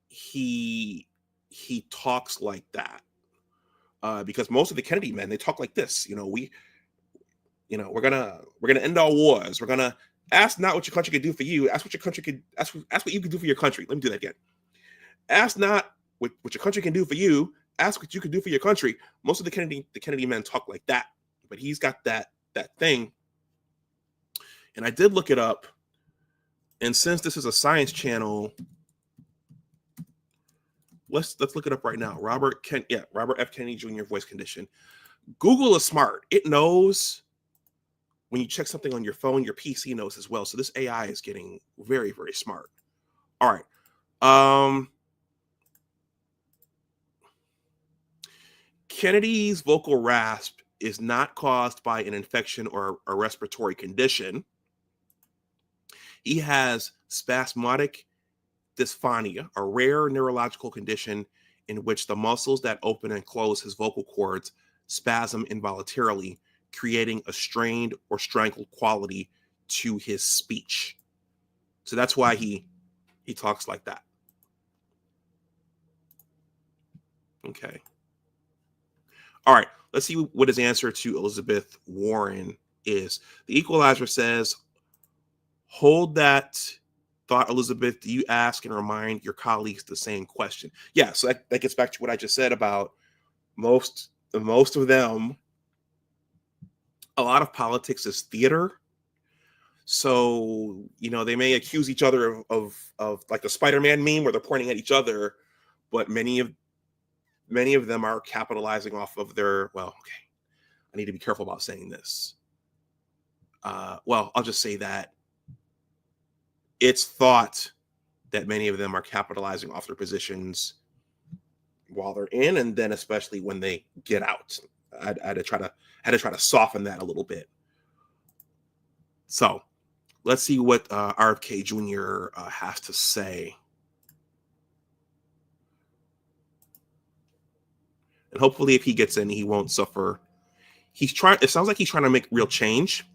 A: he talks like that. Because most of the Kennedy men, they talk like this. We're gonna end all wars. We're gonna ask not what your country can do for you. Ask what your country can ask what you can do for your country. Let me do that again. Ask not what your country can do for you. Ask what you can do for your country. Most of the Kennedy men talk like that. But he's got that thing. And I did look it up. And since this is a science channel, let's look it up right now. Robert F. Kennedy Jr. voice condition. Google is smart. It knows when you check something on your phone, your PC knows as well. So this AI is getting very, very smart. All right. Kennedy's vocal rasp is not caused by an infection or a respiratory condition. He has spasmodic dysphonia, a rare neurological condition in which the muscles that open and close his vocal cords spasm involuntarily, creating a strained or strangled quality to his speech. So that's why he talks like that. Okay. All right, let's see what his answer to Elizabeth Warren is. The Equalizer says, hold that thought, Elizabeth. Do you ask and remind your colleagues the same question? Yeah, so that gets back to what I just said about most most of them, a lot of politics is theater. So, they may accuse each other of like the Spider-Man meme where they're pointing at each other, but many of them are capitalizing off of their, I need to be careful about saying this. I'll just say that it's thought that many of them are capitalizing off their positions while they're in, and then especially when they get out. I had to try to soften that a little bit. So let's see what RFK Jr. Has to say. And hopefully if he gets in, he won't suffer. It sounds like he's trying to make real change.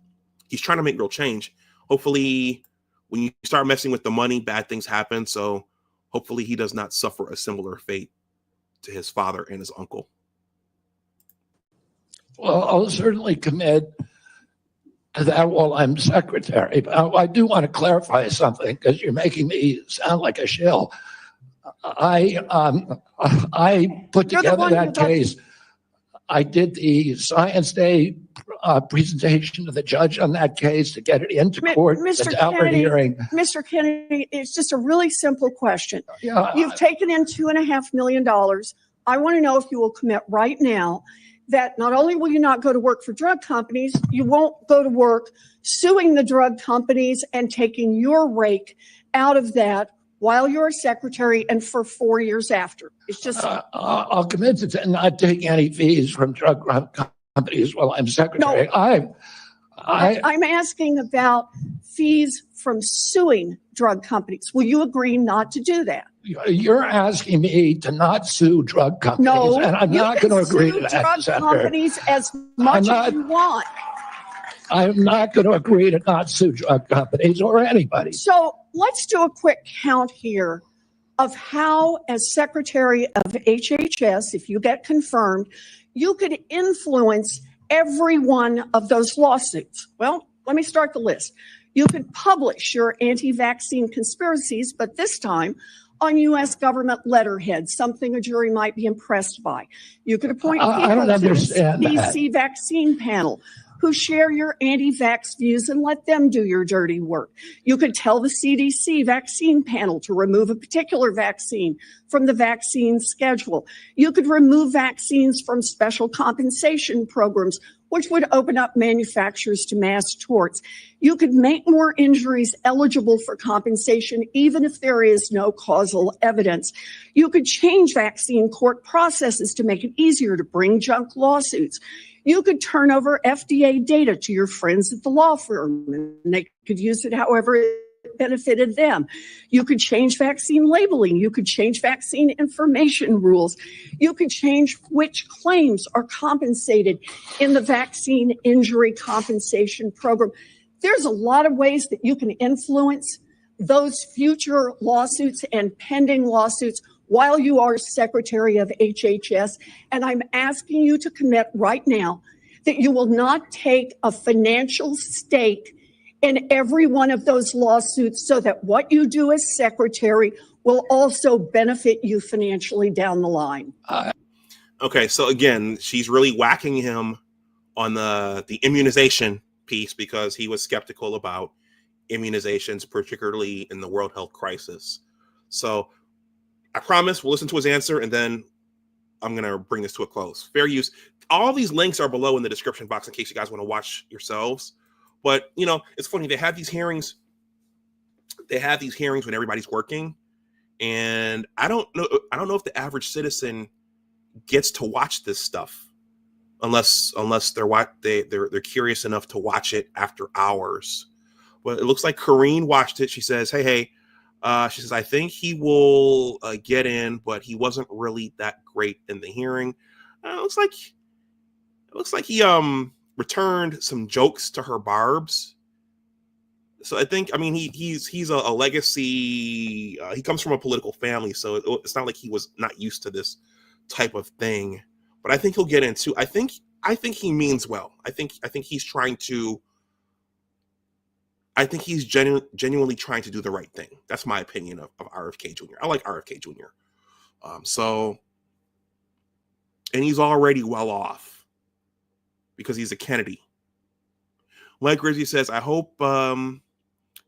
A: Hopefully when you start messing with the money, bad things happen. So hopefully he does not suffer a similar fate to his father and his uncle.
J: Well, I'll certainly commit to that while I'm secretary. But I do want to clarify something because you're making me sound like a shill. I put together that case. I did the Science Day presentation to the judge on that case to get it into court.
K: Mr. Kennedy, it's just a really simple question.
J: Yeah,
K: You've taken in $2.5 million. I want to know if you will commit right now that not only will you not go to work for drug companies, you won't go to work suing the drug companies and taking your rake out of that while you're a secretary and for 4 years after. It's just
J: I'll commit to not taking any fees from drug companies while I'm secretary.
K: No. I'm asking about fees from suing drug companies. Will you agree not to do that?
J: You're asking me to not sue drug companies,
K: No,
J: and I'm not going to agree to that.
K: Drug companies as much as you want.
J: I'm not going to agree to not sue drug companies or anybody.
K: So let's do a quick count here of how, as Secretary of HHS, if you get confirmed, you could influence every one of those lawsuits. Well, let me start the list. You could publish your anti-vaccine conspiracies, but this time on U.S. government letterhead, something a jury might be impressed by. You could appoint people to the CDC vaccine panel who share your anti-vax views and let them do your dirty work. You could tell the CDC vaccine panel to remove a particular vaccine from the vaccine schedule. You could remove vaccines from special compensation programs, which would open up manufacturers to mass torts. You could make more injuries eligible for compensation, even if there is no causal evidence. You could change vaccine court processes to make it easier to bring junk lawsuits. You could turn over FDA data to your friends at the law firm, and they could use it however it benefited them. You could change vaccine labeling. You could change vaccine information rules. You could change which claims are compensated in the vaccine injury compensation program. There's a lot of ways that you can influence those future lawsuits and pending lawsuits while you are Secretary of HHS. And I'm asking you to commit right now that you will not take a financial stake in every one of those lawsuits so that what you do as Secretary will also benefit you financially down the line.
A: Okay, so again, she's really whacking him on the immunization piece because he was skeptical about immunizations, particularly in the World Health Crisis. So I promise we'll listen to his answer and then I'm going to bring this to a close. Fair use. All these links are below in the description box in case you guys want to watch yourselves. But, it's funny. They have these hearings. When everybody's working. And I don't know if the average citizen gets to watch this stuff unless they're curious enough to watch it after hours. But it looks like Karine watched it. She says, hey, she says, I think he will get in, but he wasn't really that great in the hearing. It looks like he returned some jokes to her barbs. So I think, he's a legacy. He comes from a political family, so it's not like he was not used to this type of thing. But I think he'll get into. I think he means well. I think he's trying to. I think he's genuinely trying to do the right thing. That's my opinion of RFK Jr. I like RFK Jr. So and he's already well off because he's a Kennedy. Mike Grizzly says, I hope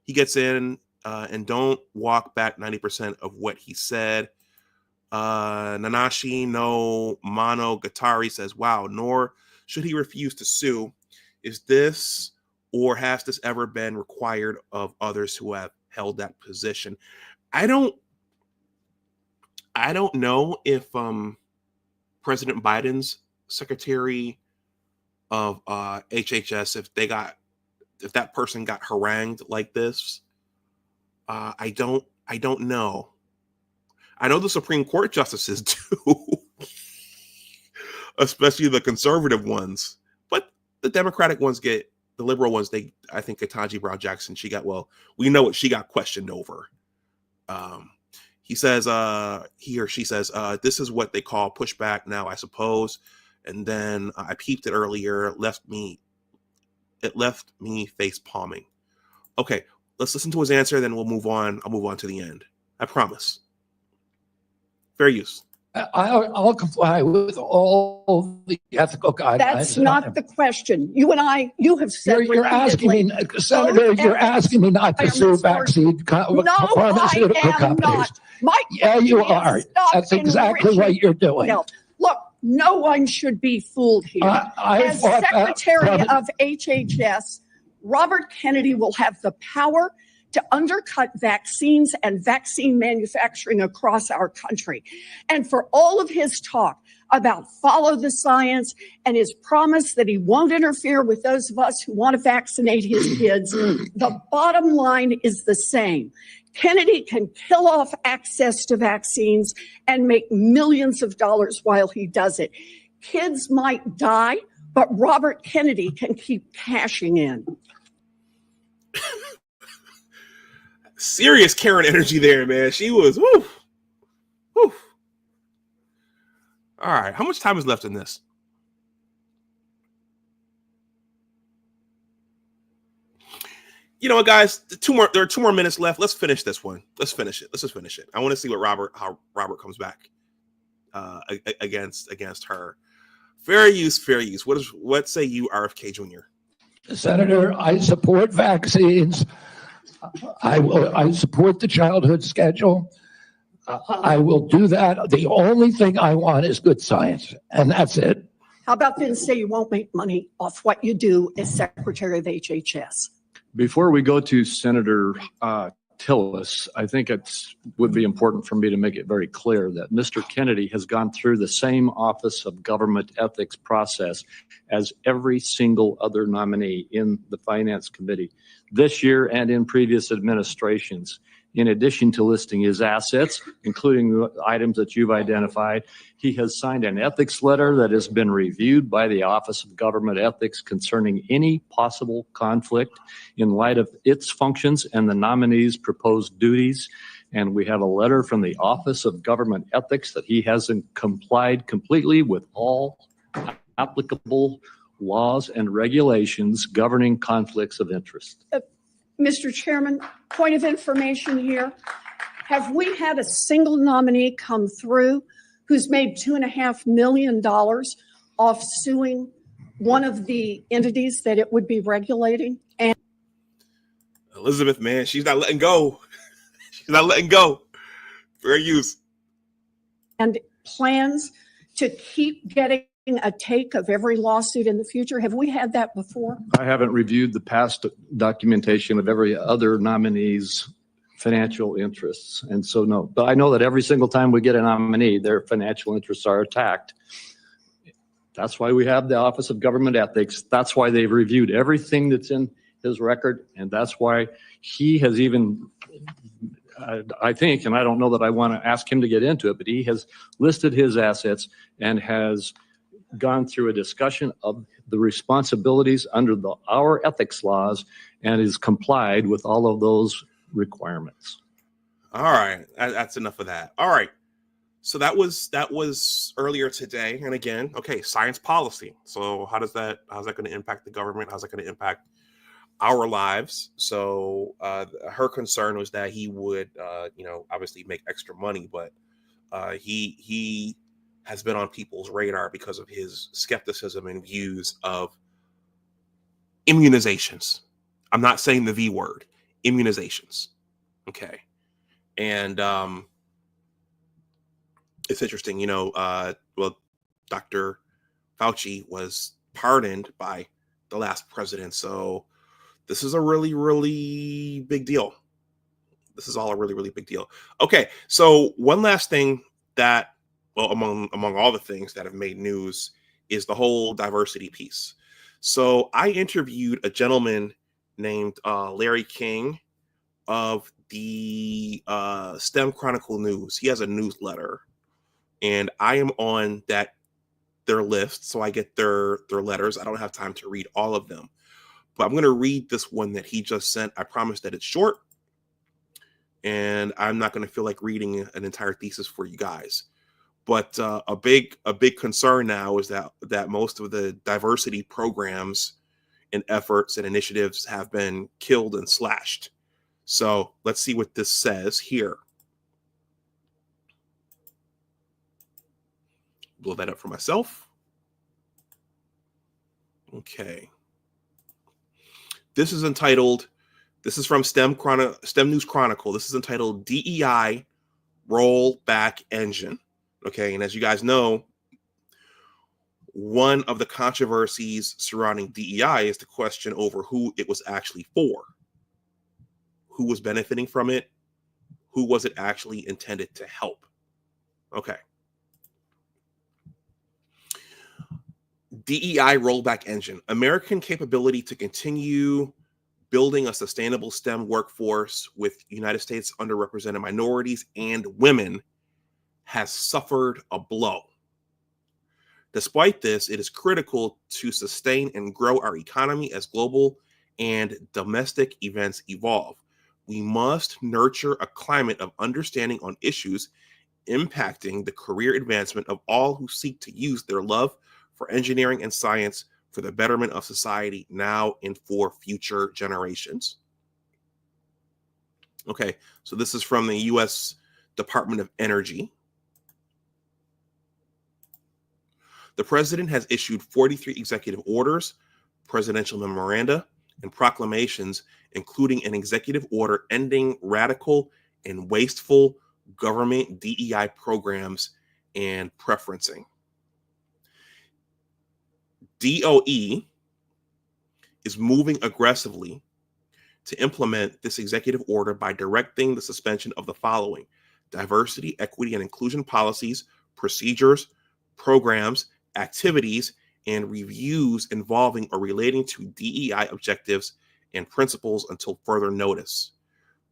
A: he gets in and don't walk back 90% of what he said. Nanashi no Monogatari says, wow, nor should he refuse to sue. Is this or has this ever been required of others who have held that position? I don't know if President Biden's Secretary of HHS, if that person got harangued like this. I don't know. I know the Supreme Court justices do, especially the conservative ones, but the Democratic ones the liberal ones, I think Ketanji Brown Jackson, we know what she got questioned over. He says, he or she says, this is what they call pushback now, I suppose. And then I peeped it earlier, it left me face palming. Okay, let's listen to his answer, then we'll move on. I'll move on to the end. I promise. Fair use.
J: I'll comply with all the ethical guidelines.
K: That's not the question. You have said
J: you're asking me, Senator, you're asking me not to sue vaccine pharmaceutical companies. Yeah, you are. That's exactly what you're doing.
K: Look, no one should be fooled here. As Secretary of HHS, Robert Kennedy will have the power to undercut vaccines and vaccine manufacturing across our country. And for all of his talk about follow the science and his promise that he won't interfere with those of us who want to vaccinate his kids, the bottom line is the same. Kennedy can kill off access to vaccines and make millions of dollars while he does it. Kids might die, but Robert Kennedy can keep cashing in.
A: Serious Karen energy there, man. She was, woo. All right, how much time is left in this? You know what, guys? There are 2 more minutes left. Let's finish this one. Let's finish it. Let's just finish it. I want to see how Robert comes back against her. Fair use. What say you, RFK Jr.?
J: Senator, I support vaccines. I support the childhood schedule. I will do that. The only thing I want is good science, and that's it.
K: How about then say you won't make money off what you do as Secretary of HHS?
L: Before we go to Senator Tillis, I think it would be important for me to make it very clear that Mr. Kennedy has gone through the same Office of Government Ethics process as every single other nominee in the Finance Committee this year and in previous administrations. In addition to listing his assets, including the items that you've identified, he has signed an ethics letter that has been reviewed by the Office of Government Ethics concerning any possible conflict in light of its functions and the nominee's proposed duties. And we have a letter from the Office of Government Ethics that he hasn't complied completely with all applicable laws and regulations governing conflicts of interest.
K: Mr. Chairman, point of information here. Have we had a single nominee come through who's made $2.5 million off suing one of the entities that it would be regulating? And
A: Elizabeth, man, she's not letting go. She's not letting go. Fair use.
K: And plans to keep getting a take of every lawsuit in the future. Have we had that before?
L: I haven't reviewed the past documentation of every other nominee's financial interests. And so, no, but I know that every single time we get a nominee, their financial interests are attacked. That's why we have the Office of Government Ethics. That's why they've reviewed everything that's in his record. And that's why he has even, I think, and I don't know that I want to ask him to get into it, but he has listed his assets and has gone through a discussion of the responsibilities under our ethics laws and is complied with all of those requirements.
A: All right, that's enough of that. All right, so that was earlier today, and again, okay, science policy. So how's that going to impact the government? How's that going to impact our lives? So her concern was that he would, obviously make extra money, but he has been on people's radar because of his skepticism and views of immunizations. I'm not saying the V word, immunizations. Okay. And it's interesting, well, Dr. Fauci was pardoned by the last president. So this is a really, really big deal. This is all a really, really big deal. Okay. So one last thing that, well, among all the things that have made news is the whole diversity piece. So I interviewed a gentleman named Larry King of the STEM Chronicle News. He has a newsletter, and I am on their list, so I get their letters. I don't have time to read all of them, but I'm going to read this one that he just sent. I promise that it's short, and I'm not going to feel like reading an entire thesis for you guys. But a big concern now is that most of the diversity programs and efforts and initiatives have been killed and slashed. So let's see what this says here. Blow that up for myself. Okay. This is from STEM News Chronicle. This is entitled DEI Rollback Engine. Okay, and as you guys know, one of the controversies surrounding DEI is the question over who it was actually for. Who was benefiting from it? Who was it actually intended to help? Okay. DEI rollback engine, American capability to continue building a sustainable STEM workforce with United States underrepresented minorities and women has suffered a blow. Despite this, it is critical to sustain and grow our economy as global and domestic events evolve. We must nurture a climate of understanding on issues impacting the career advancement of all who seek to use their love for engineering and science for the betterment of society now and for future generations. Okay, so this is from the U.S. Department of Energy. The president has issued 43 executive orders, presidential memoranda, and proclamations, including an executive order ending radical and wasteful government DEI programs and preferencing. DOE is moving aggressively to implement this executive order by directing the suspension of the following: diversity, equity, and inclusion policies, procedures, programs, activities, and reviews involving or relating to DEI objectives and principles until further notice,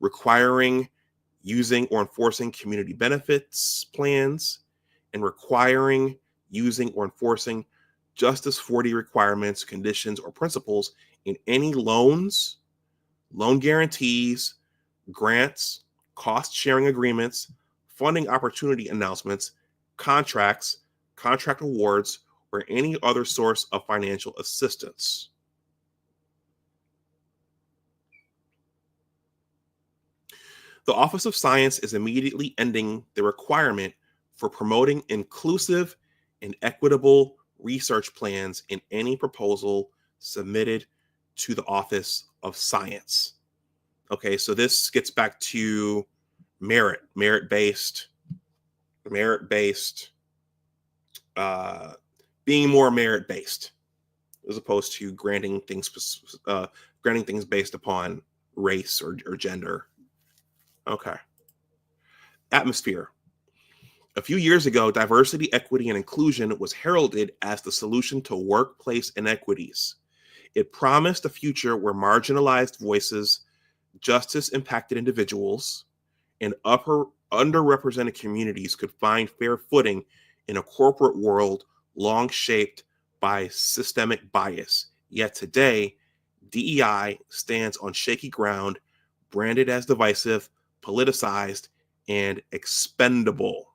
A: requiring, using, or enforcing community benefits plans, and requiring, using, or enforcing Justice 40 requirements, conditions, or principles in any loans, loan guarantees, grants, cost-sharing agreements, funding opportunity announcements, contracts, contract awards, or any other source of financial assistance. The Office of Science is immediately ending the requirement for promoting inclusive and equitable research plans in any proposal submitted to the Office of Science. Okay, so this gets back to merit-based, being more merit-based as opposed to granting things based upon race or gender. Okay. Atmosphere. A few years ago, diversity, equity, and inclusion was heralded as the solution to workplace inequities. It promised a future where marginalized voices, justice-impacted individuals, and underrepresented communities could find fair footing in a corporate world long shaped by systemic bias. Yet today, DEI stands on shaky ground, branded as divisive, politicized, and expendable.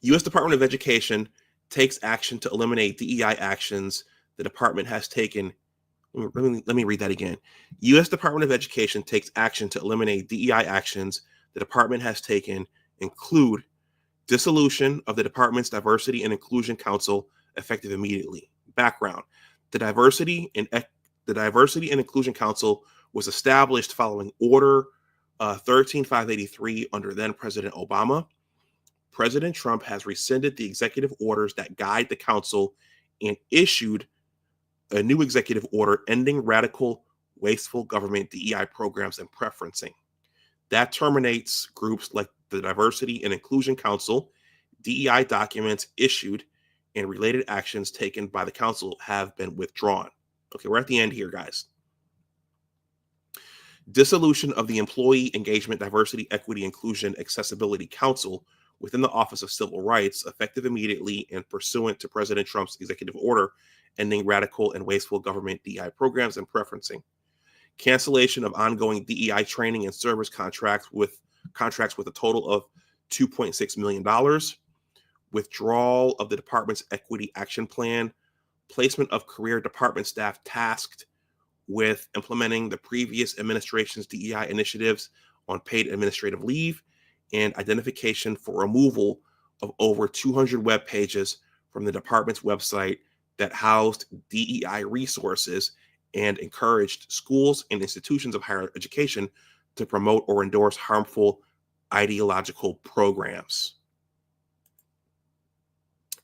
A: U.S. Department of Education takes action to eliminate DEI actions the department has taken. Let me read that again. U.S. Department of Education takes action to eliminate DEI actions the department has taken include dissolution of the department's Diversity and Inclusion Council effective immediately. Background: the Diversity and Inclusion Council was established following Order 13583 under then President Obama. President Trump has rescinded the executive orders that guide the council and issued a new executive order ending radical, wasteful government DEI programs and preferencing. That terminates groups like the Diversity and Inclusion Council. DEI documents issued and related actions taken by the council have been withdrawn. Okay, we're at the end here, guys. Dissolution of the Employee Engagement, Diversity, Equity, Inclusion, Accessibility Council within the Office of Civil Rights, effective immediately and pursuant to President Trump's executive order ending radical and wasteful government DEI programs and preferencing. Cancellation of ongoing DEI training and service contracts with a total of $2.6 million. Withdrawal of the department's equity action plan. Placement of career department staff tasked with implementing the previous administration's DEI initiatives on paid administrative leave, and identification for removal of over 200 web pages from the department's website that housed DEI resources and encouraged schools and institutions of higher education to promote or endorse harmful ideological programs.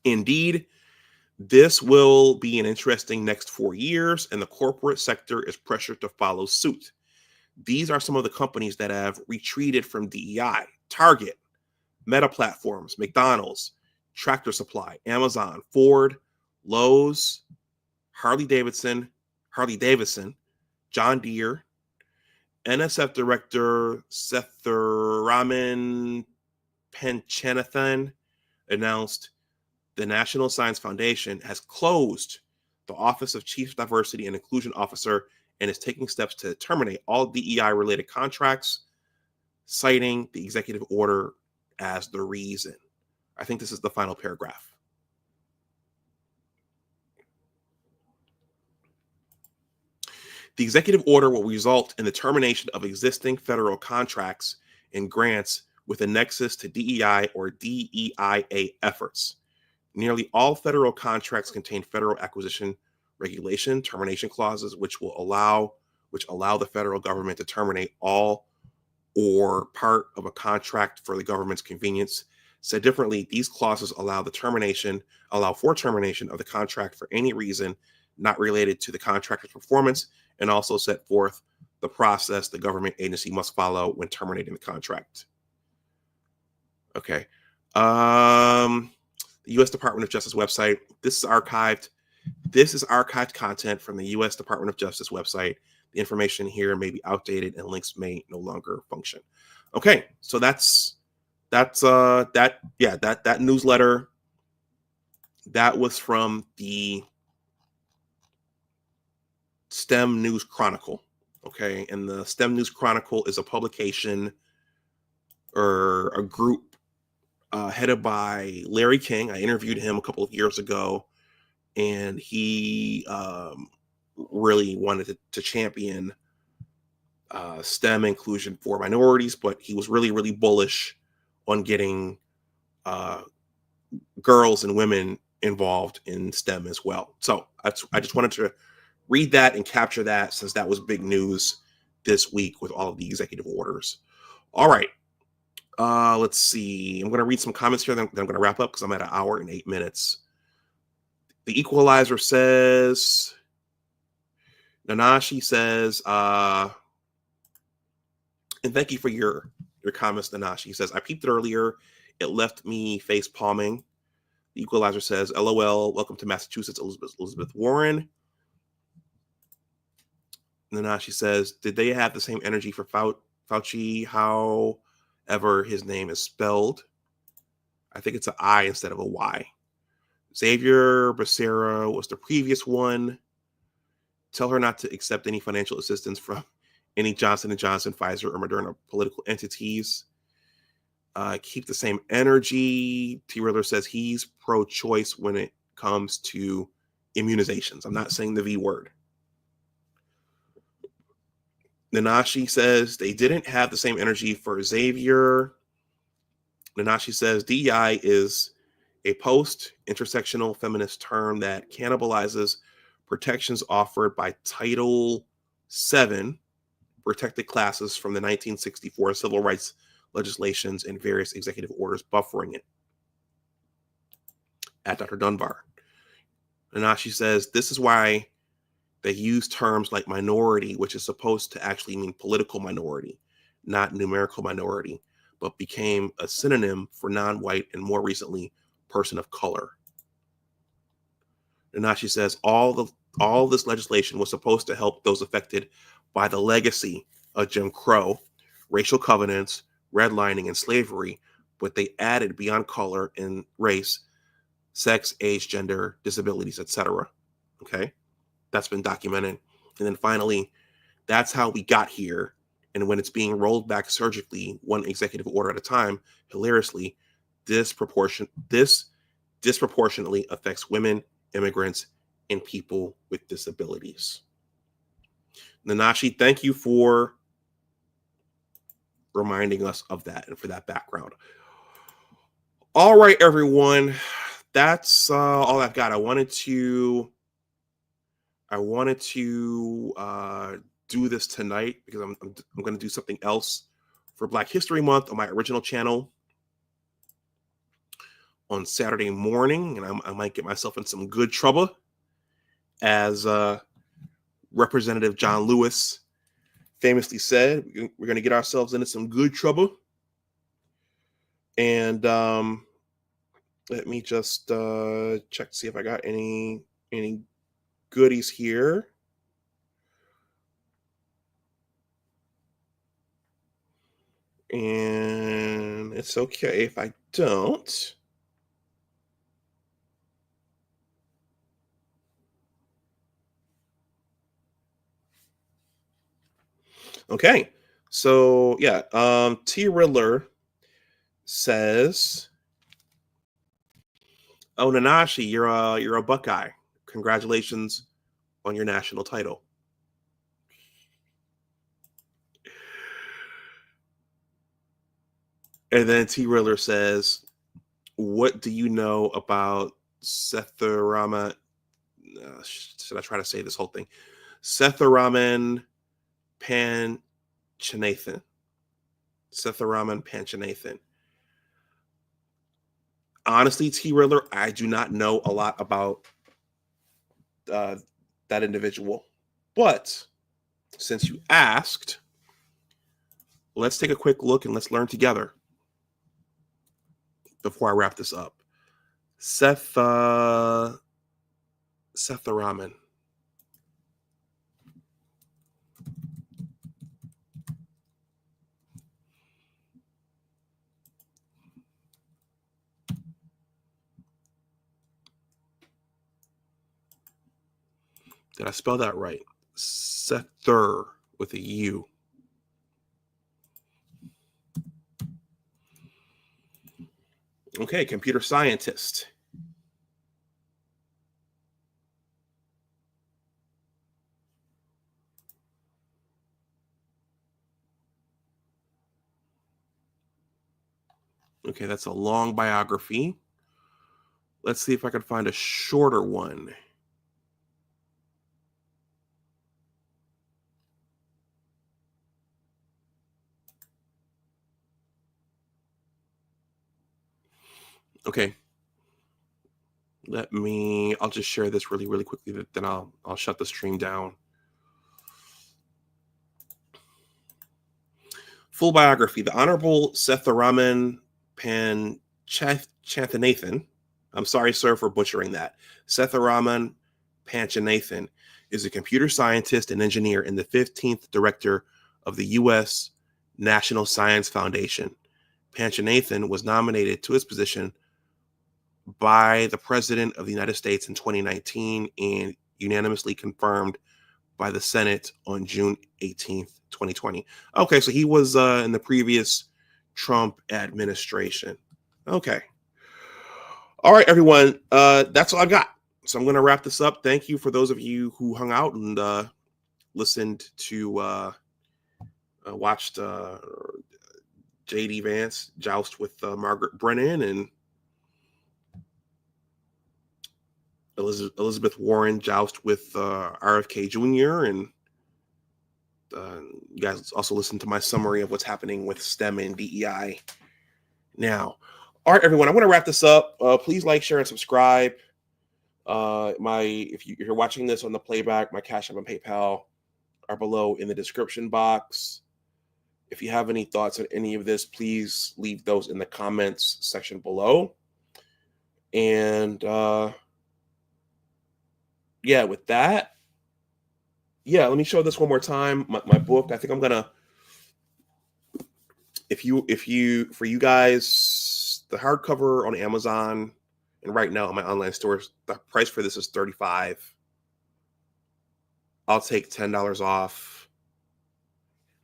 A: Indeed, this will be an interesting next 4 years, and the corporate sector is pressured to follow suit. These are some of the companies that have retreated from DEI: Target, Meta Platforms, McDonald's, Tractor Supply, Amazon, Ford, Lowe's, Harley Davidson, John Deere. NSF Director Sethuraman Panchanathan announced the National Science Foundation has closed the Office of Chief Diversity and Inclusion Officer and is taking steps to terminate all DEI-related contracts, citing the executive order as the reason. I think this is the final paragraph. The executive order will result in the termination of existing federal contracts and grants with a nexus to DEI or DEIA efforts. Nearly all federal contracts contain federal acquisition regulation termination clauses, which allow the federal government to terminate all or part of a contract for the government's convenience. Said differently, these clauses allow for termination of the contract for any reason not related to the contractor's performance, and also set forth the process the government agency must follow when terminating the contract. Okay. The U.S. Department of Justice website. This is archived content from the U.S. Department of Justice website. The information here may be outdated and links may no longer function. Okay, so that newsletter. That was from the STEM News Chronicle. Okay, and the STEM News Chronicle is a publication or a group headed by Larry King. I interviewed him a couple of years ago, and he really wanted to champion STEM inclusion for minorities, but he was really, really bullish on getting girls and women involved in STEM as well. So I just wanted to read that and capture that, since that was big news this week with all of the executive orders. All right. Let's see. I'm going to read some comments here, then I'm going to wrap up because I'm at an hour and 8 minutes. The Equalizer says, Nanashi says, and thank you for your comments, Nanashi. Says, I peeped it earlier. It left me face palming. The Equalizer says, LOL, welcome to Massachusetts, Elizabeth Warren. Nanashi says, did they have the same energy for Fauci? However his name is spelled. I think it's an I instead of a Y. Xavier Becerra was the previous one. Tell her not to accept any financial assistance from any Johnson & Johnson, Pfizer, or Moderna political entities. Keep the same energy. T. Riddler says he's pro-choice when it comes to immunizations. I'm not saying the V word. Nanashi says they didn't have the same energy for Xavier. Nanashi says DEI is a post-intersectional feminist term that cannibalizes protections offered by Title VII protected classes from the 1964 civil rights legislations and various executive orders buffering it. At Dr. Dunbar. Nanashi says this is why they use terms like minority, which is supposed to actually mean political minority, not numerical minority, but became a synonym for non-white and more recently, person of color. Nanashi says all this legislation was supposed to help those affected by the legacy of Jim Crow, racial covenants, redlining, and slavery, but they added beyond color and race, sex, age, gender, disabilities, etc. Okay, that's been documented. And then finally, that's how we got here. And when it's being rolled back surgically, one executive order at a time, hilariously, this disproportionately affects women, immigrants, and people with disabilities. Nanashi, thank you for reminding us of that and for that background. All right, everyone. That's all I've got. I wanted to do this tonight because I'm going to do something else for Black History Month on my original channel on Saturday morning, and I might get myself in some good trouble, as Representative John Lewis famously said. We're going to get ourselves into some good trouble, and let me just check to see if I got any goodies here. And it's okay if I don't. Okay, so yeah, T. Riddler says, "Oh, Nanashi, you're a Buckeye. Congratulations on your national title." And then T. Riddler says, "What do you know about Setharaman?" Should I try to say this whole thing? Setharaman Panchanathan. Setharaman Panchanathan. Honestly, T. Riddler, I do not know a lot about that individual. But since you asked, let's take a quick look and let's learn together before I wrap this up. Setharaman. Did I spell that right? Sether with a U. Okay, computer scientist. Okay, that's a long biography. Let's see if I can find a shorter one. Okay. I'll just share this really, really quickly, then I'll shut the stream down. Full biography. The Honorable Setharaman Panchanathan, I'm sorry, sir, for butchering that. Setharaman Panchanathan is a computer scientist and engineer and the 15th director of the U.S. National Science Foundation. Panchanathan was nominated to his position by the President of the United States in 2019 and unanimously confirmed by the Senate on June 18th, 2020. Okay, so he was in the previous Trump administration. Okay. All right, everyone. That's all I've got. So I'm going to wrap this up. Thank you for those of you who hung out and listened to watched JD Vance joust with Margaret Brennan, and Elizabeth Warren joust with RFK Jr. And you guys also listen to my summary of what's happening with STEM and DEI now. All right, everyone, I'm going to wrap this up. Please like, share, and subscribe. If you're watching this on the playback, my Cash App and PayPal are below in the description box. If you have any thoughts on any of this, please leave those in the comments section below. And yeah, with that, let me show this one more time. My book. I think I'm gonna, for you guys, the hardcover on Amazon and right now on my online stores, the price for this is $35. I'll take $10 off.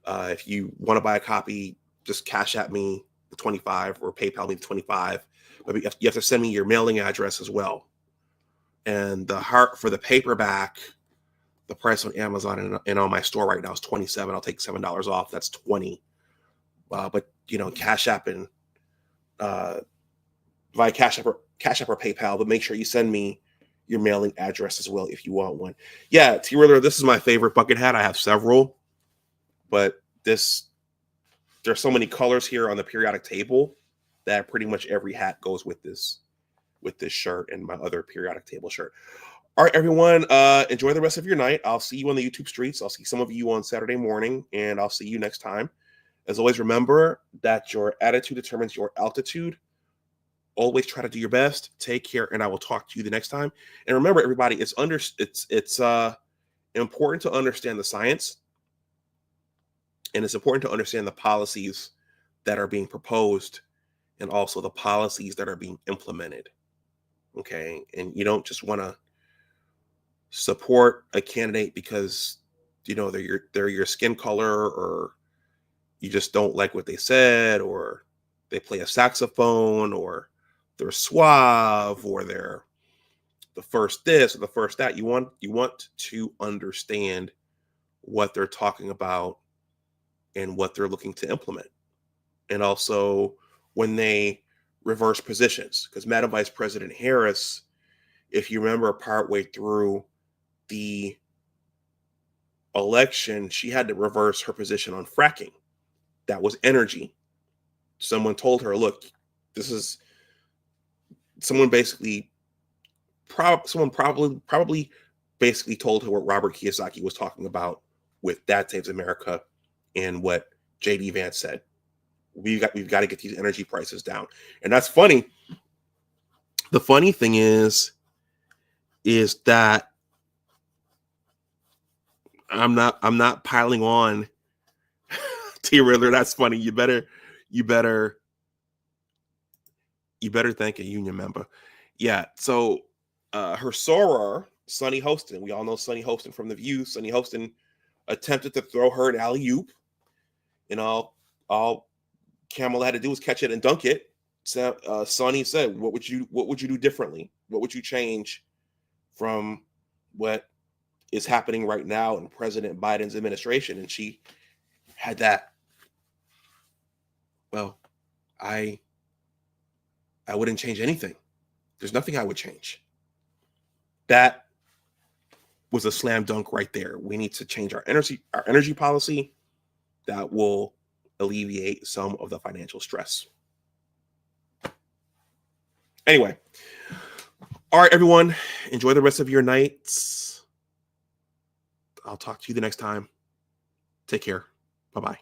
A: If you want to buy a copy, just Cash App me the $25 or PayPal me the $25. But you have to send me your mailing address as well. And for the paperback, the price on Amazon and on my store right now is $27. I'll take $7 off. That's $20. But Cash App and via Cash App or PayPal. But make sure you send me your mailing address as well if you want one. Yeah, T-Riller, this is my favorite bucket hat. I have several, but there's so many colors here on the periodic table that pretty much every hat goes with this shirt and my other periodic table shirt. All right, everyone, enjoy the rest of your night. I'll see you on the YouTube streets. I'll see some of you on Saturday morning, and I'll see you next time. As always, remember that your attitude determines your altitude. Always try to do your best. Take care, and I will talk to you the next time. And remember, everybody, it's important to understand the science, and it's important to understand the policies that are being proposed and also the policies that are being implemented. Okay, and you don't just want to support a candidate because they're your skin color, or you just don't like what they said, or they play a saxophone, or they're suave, or they're the first this or the first that. You want to understand what they're talking about and what they're looking to implement. And also when they reverse positions, because Madam Vice President Harris, if you remember partway through the election, she had to reverse her position on fracking. That was energy. Someone told her, look, someone probably basically told her what Robert Kiyosaki was talking about with Dad Saves America and what JD Vance said. We've got to get these energy prices down. And that's funny. The funny thing is that I'm not piling on T-Riddler. That's funny. You better thank a union member. Yeah. So her soror, Sunny Hostin, we all know Sunny Hostin from The View. Sunny Hostin attempted to throw her an alley-oop, and all Kamala had to do was catch it and dunk it. So Sunny said, what would you do differently? What would you change from what is happening right now in President Biden's administration? And she had that, well, I wouldn't change anything. There's nothing I would change. That was a slam dunk right there. We need to change our energy policy. That will alleviate some of the financial stress. Anyway, all right, everyone, enjoy the rest of your nights. I'll talk to you the next time. Take care. Bye-bye.